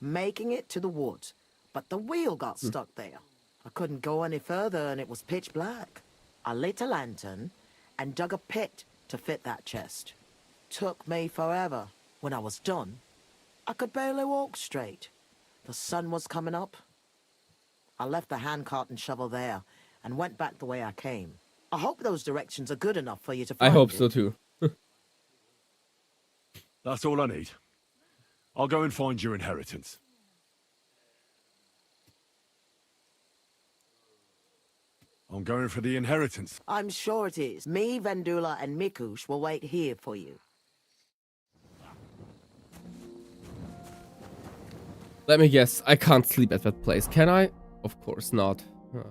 making it to the woods, but the wheel got stuck there. I couldn't go any further, and it was pitch black. I lit a lantern and dug a pit to fit that chest. Took me forever. When I was done, I could barely walk straight. The sun was coming up. I left the handcart and shovel there and went back the way I came. I hope those directions are good enough for you to find I hope it. so too. That's all I need. I'll go and find your inheritance. I'm going for the inheritance. I'm sure it is. Me, Vendula, and Mikushs will wait here for you. Let me guess, I can't sleep at that place, can I? Of course not. Huh.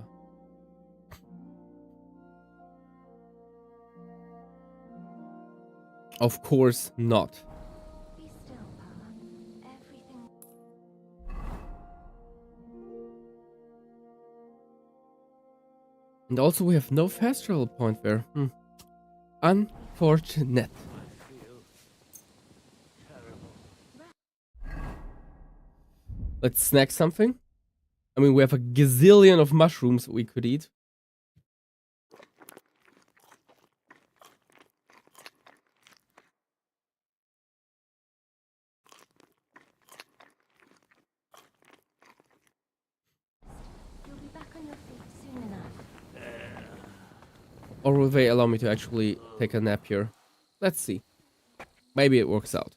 Of course not. Be still, Pa. Everything... And also we have no fast travel point there. Unfortunate. Let's snack something. I mean, we have a gazillion of mushrooms we could eat. You'll be back on your feet soon enough. Or will they allow me to actually take a nap here? Let's see. Maybe it works out.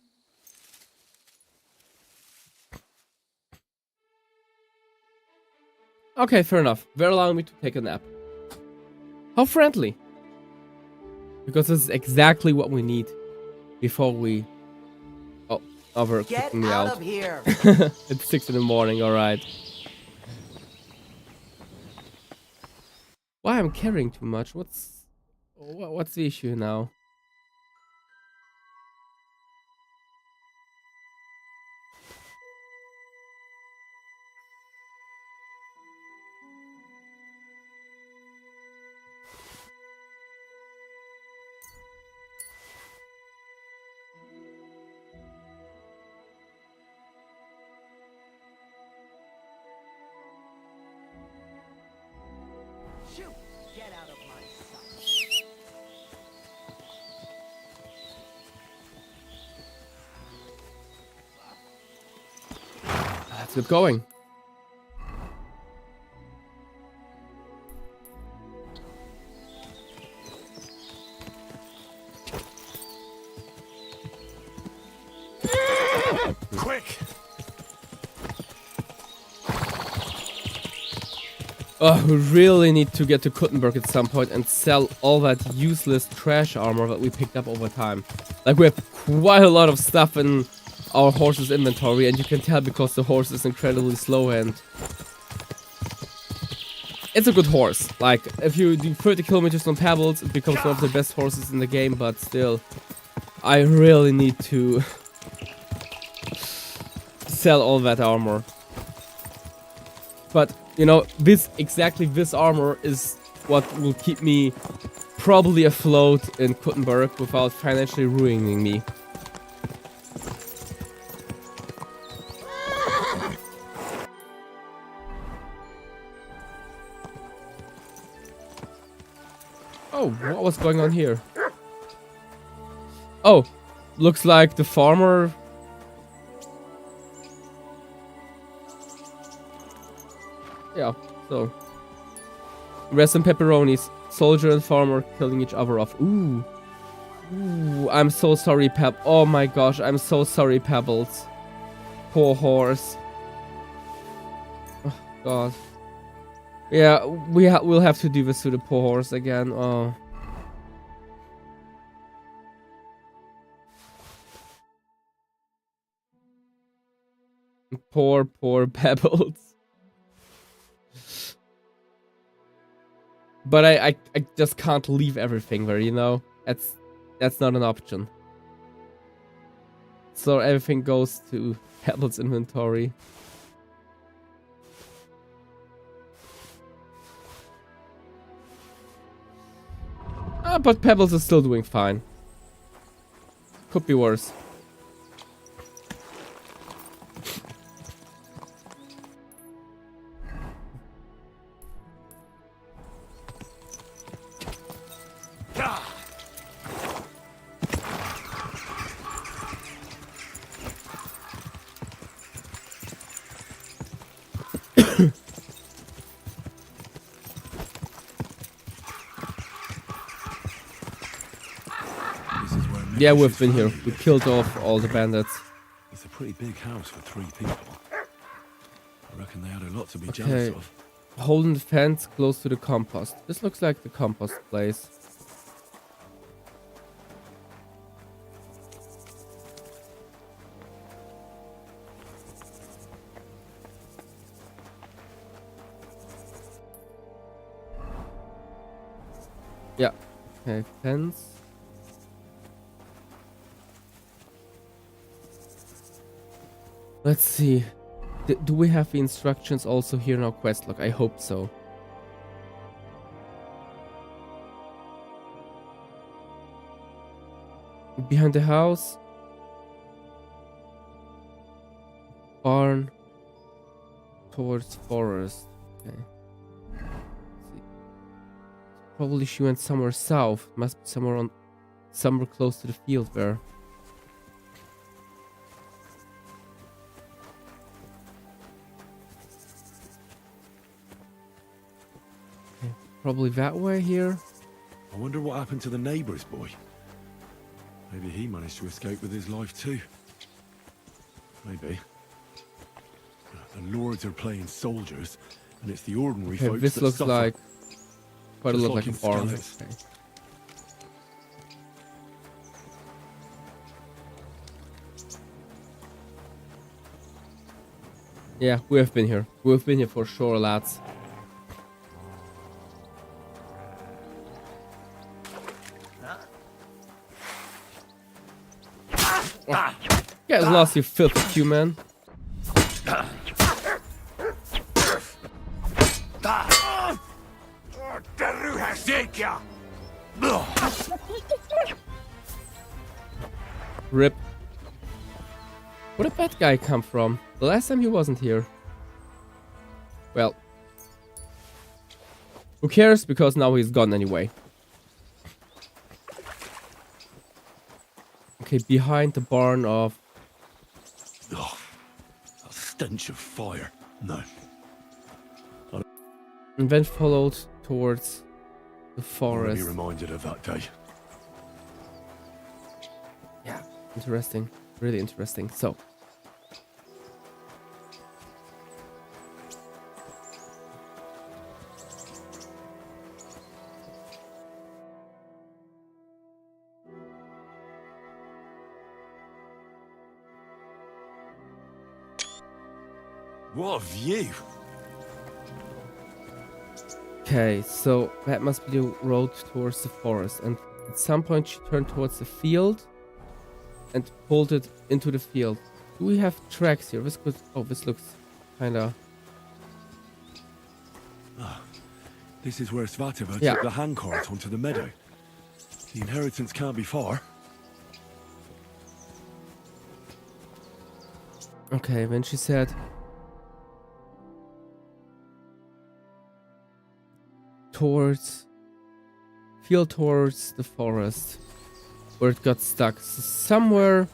Okay, fair enough. They're allowing me to take a nap. How friendly. Because this is exactly what we need before we... Oh, they're kicking me out. Of here. It's 6 in the morning, alright. Why I'm carrying too much? What's the issue now? Get out of my sight. Let's get going. Quick! Oh, we really need to get to Kuttenberg at some point and sell all that useless trash armor that we picked up over time. Like, we have quite a lot of stuff in our horse's inventory, and you can tell because the horse is incredibly slow and... It's a good horse. Like, if you do 30 kilometers on pebbles, it becomes one of the best horses in the game, but still, I really need to sell all that armor. But, you know, this armor is what will keep me probably afloat in Kuttenberg without financially ruining me. Oh, what was going on here? Oh, looks like the farmer... Yeah, so... Rest in pepperonis. Soldier and farmer killing each other off. Ooh. Ooh, I'm so sorry, oh my gosh, I'm so sorry, Pebbles. Poor horse. Oh, God. Yeah, we'll have to do this to the poor horse again. Oh. Poor Pebbles. But I just can't leave everything there, you know? That's not an option. So everything goes to Pebbles' inventory. But Pebbles is still doing fine. Could be worse. Yeah, we've been here. We killed off all the bandits. It's a pretty big house for 3 people. I reckon they had a lot to be jealous of. Holding the fence close to the compost. This looks like the compost place. Yeah. Okay, fence. Let's see. Do we have the instructions also here in our quest log? I hope so. Behind the house. Barn. Towards forest. Okay. Let's see. Probably she went somewhere south. Must be somewhere close to the field there. Probably that way here. I wonder what happened to the neighbour's boy. Maybe he managed to escape with his life too. Maybe. The lords are playing soldiers, and it's the ordinary Okay, folks this that looks suffer. like quite a Just lot like in a farm. Skeletons. Okay. Yeah, we have been here. We've been here for sure, lads. Oh. Get lost, you filthy human. Rip. Where did that guy come from? The last time he wasn't here. Well. Who cares? Because now he's gone anyway. Okay, behind the barn of... Oh, a stench of fire. No. And then followed towards the forest. Be reminded of that day. Yeah, interesting. Really interesting. So. What a view! Okay, so that must be the road towards the forest. And at some point she turned towards the field and pulled it into the field. Do we have tracks here? This could... Oh, this looks kinda... Ah, this is where Svatova Yeah. took the handcart onto the meadow. The inheritance can't be far. Okay, then she said... towards the forest where it got stuck. So somewhere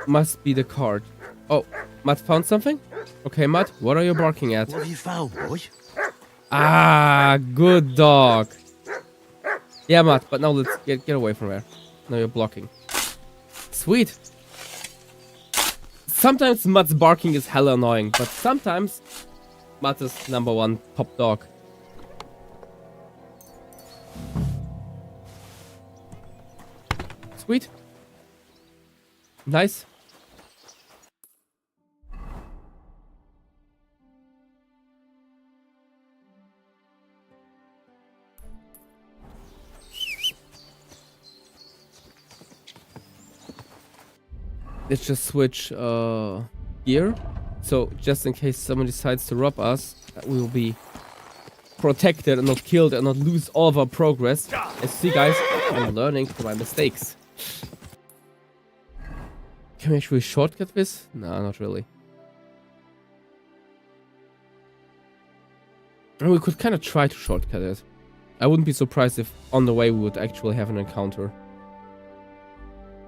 must be the cart. Oh, Matt found something? Okay, Matt, what are you barking at? What have you found, boy? Ah, good dog. Yeah, Matt, but now let's get away from there. Now you're blocking. Sweet. Sometimes Matt's barking is hella annoying, but sometimes Matt is #1 top dog. Sweet. Nice. Let's just switch gear. So just in case someone decides to rob us, we will be protected and not killed and not lose all of our progress. As you see, guys, I'm learning from my mistakes. Can we actually shortcut this? No, not really. And we could kind of try to shortcut it. I wouldn't be surprised if on the way we would actually have an encounter.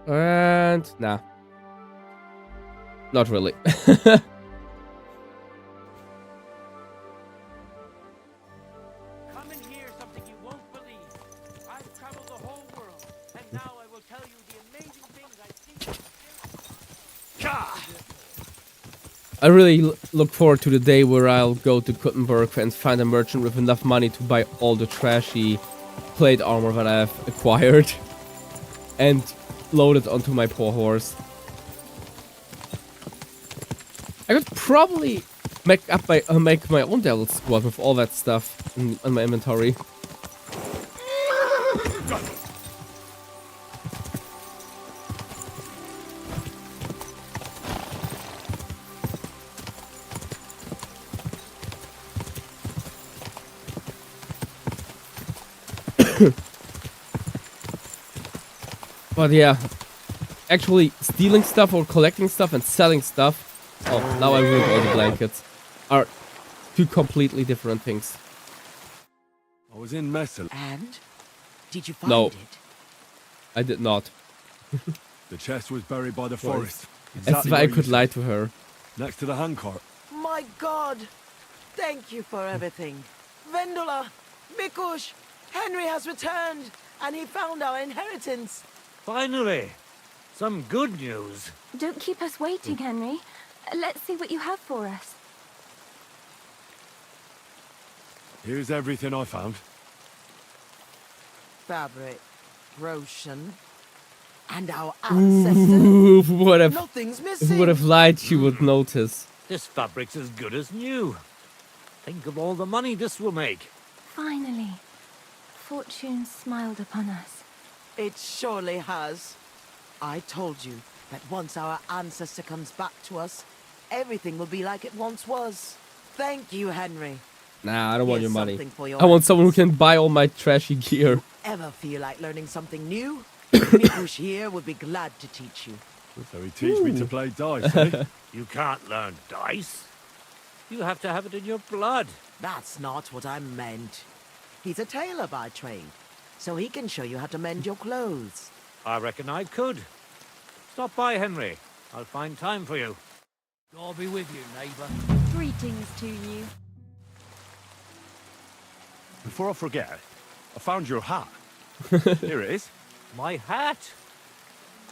And nah. Not really. Come and hear something you won't believe. I've traveled the whole world, and now I will tell you the amazing things I've seen. I really look forward to the day where I'll go to Kuttenberg and find a merchant with enough money to buy all the trashy plate armor that I've acquired and load it onto my poor horse. I could probably make my own devil squad with all that stuff in my inventory. But yeah, actually stealing stuff or collecting stuff and selling stuff, oh, now I ruined all the blankets, are two completely different things. I was in Messel. And? Did you find No, it? I did not. The chest was buried by the forest. As if I could lie to her. Next to the handcart. My God! Thank you for everything. Vendula! Mikushs! Henry has returned! and he found our inheritance. Finally! Some good news. Don't keep us waiting, Henry. Let's see what you have for us. Here's everything I found. Fabric, Roshan, and our ancestors. Ooh, what if Nothing's who missing. would have lied? She would notice. This fabric's as good as new. Think of all the money this will make. Finally, fortune smiled upon us. It surely has. I told you that once our ancestor comes back to us, everything will be like it once was. Thank you, Henry. Nah, I don't want your Here's money. something for your I want someone who can buy all my trashy gear. Ever feel like learning something new? Mikushs here would be glad to teach you. So he teach me to play dice, eh? You can't learn dice. You have to have it in your blood. That's not what I meant. He's a tailor by trade, so he can show you how to mend your clothes. I reckon I could. Stop by, Henry. I'll find time for you. God be with you, neighbour. Greetings to you. Before I forget, I found your hat. Here it is. My hat?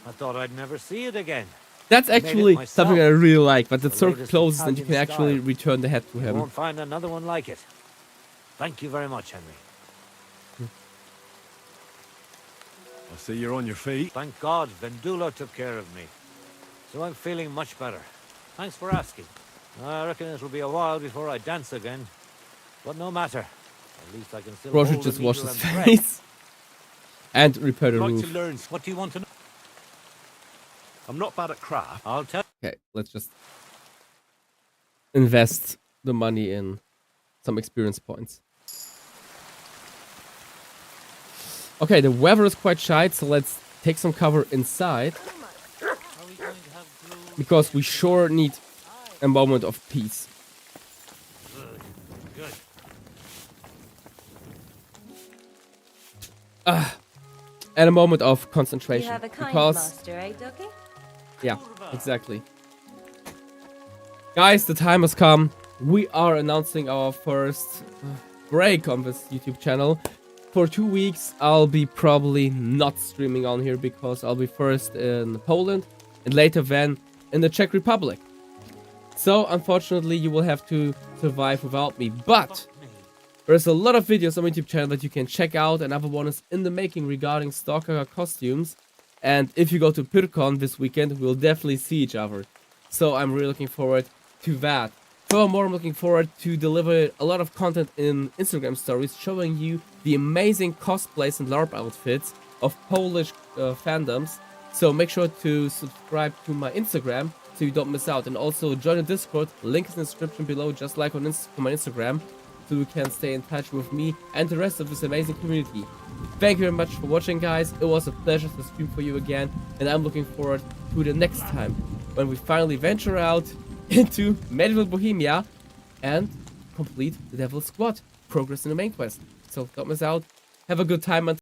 I thought I'd never see it again. That's I made it actually myself. something I really like, but the The circle latest closes and you can Italian actually style. return the hat to You him. won't find another one like it. Thank you very much, Henry. I see you're on your feet. Thank God Vendula took care of me. So I'm feeling much better. Thanks for asking. I reckon it'll be a while before I dance again. But no matter. At least I can still Roger hold the just washed needle his and thread. face. And repair the I'd like roof. to learn. What do you want to know? I'm not bad at craft. I'll tell Okay, let's just invest the money in some experience points. Okay, the weather is quite shite, so let's take some cover inside. Because we sure need a moment of peace. Good. And a moment of You concentration. have a kind Because master, eh, Ducky? yeah, exactly. Guys, the time has come. We are announcing our first break on this YouTube channel. For 2 weeks, I'll be probably not streaming on here because I'll be first in Poland and later then in the Czech Republic. So, unfortunately, you will have to survive without me. But there's a lot of videos on my YouTube channel that you can check out. Another one is in the making regarding Stalker costumes. And if you go to Pyrkon this weekend, we'll definitely see each other. So I'm really looking forward to that. Furthermore, I'm looking forward to deliver a lot of content in Instagram stories showing you the amazing cosplays and LARP outfits of Polish fandoms. So make sure to subscribe to my Instagram so you don't miss out. And also join the Discord, link is in the description below, just like on my Instagram, so you can stay in touch with me and the rest of this amazing community. Thank you very much for watching, guys. It was a pleasure to stream for you again, and I'm looking forward to the next time when we finally venture out into medieval Bohemia and complete the Devil's Squad, progress in the main quest. So don't miss out. Have a good time.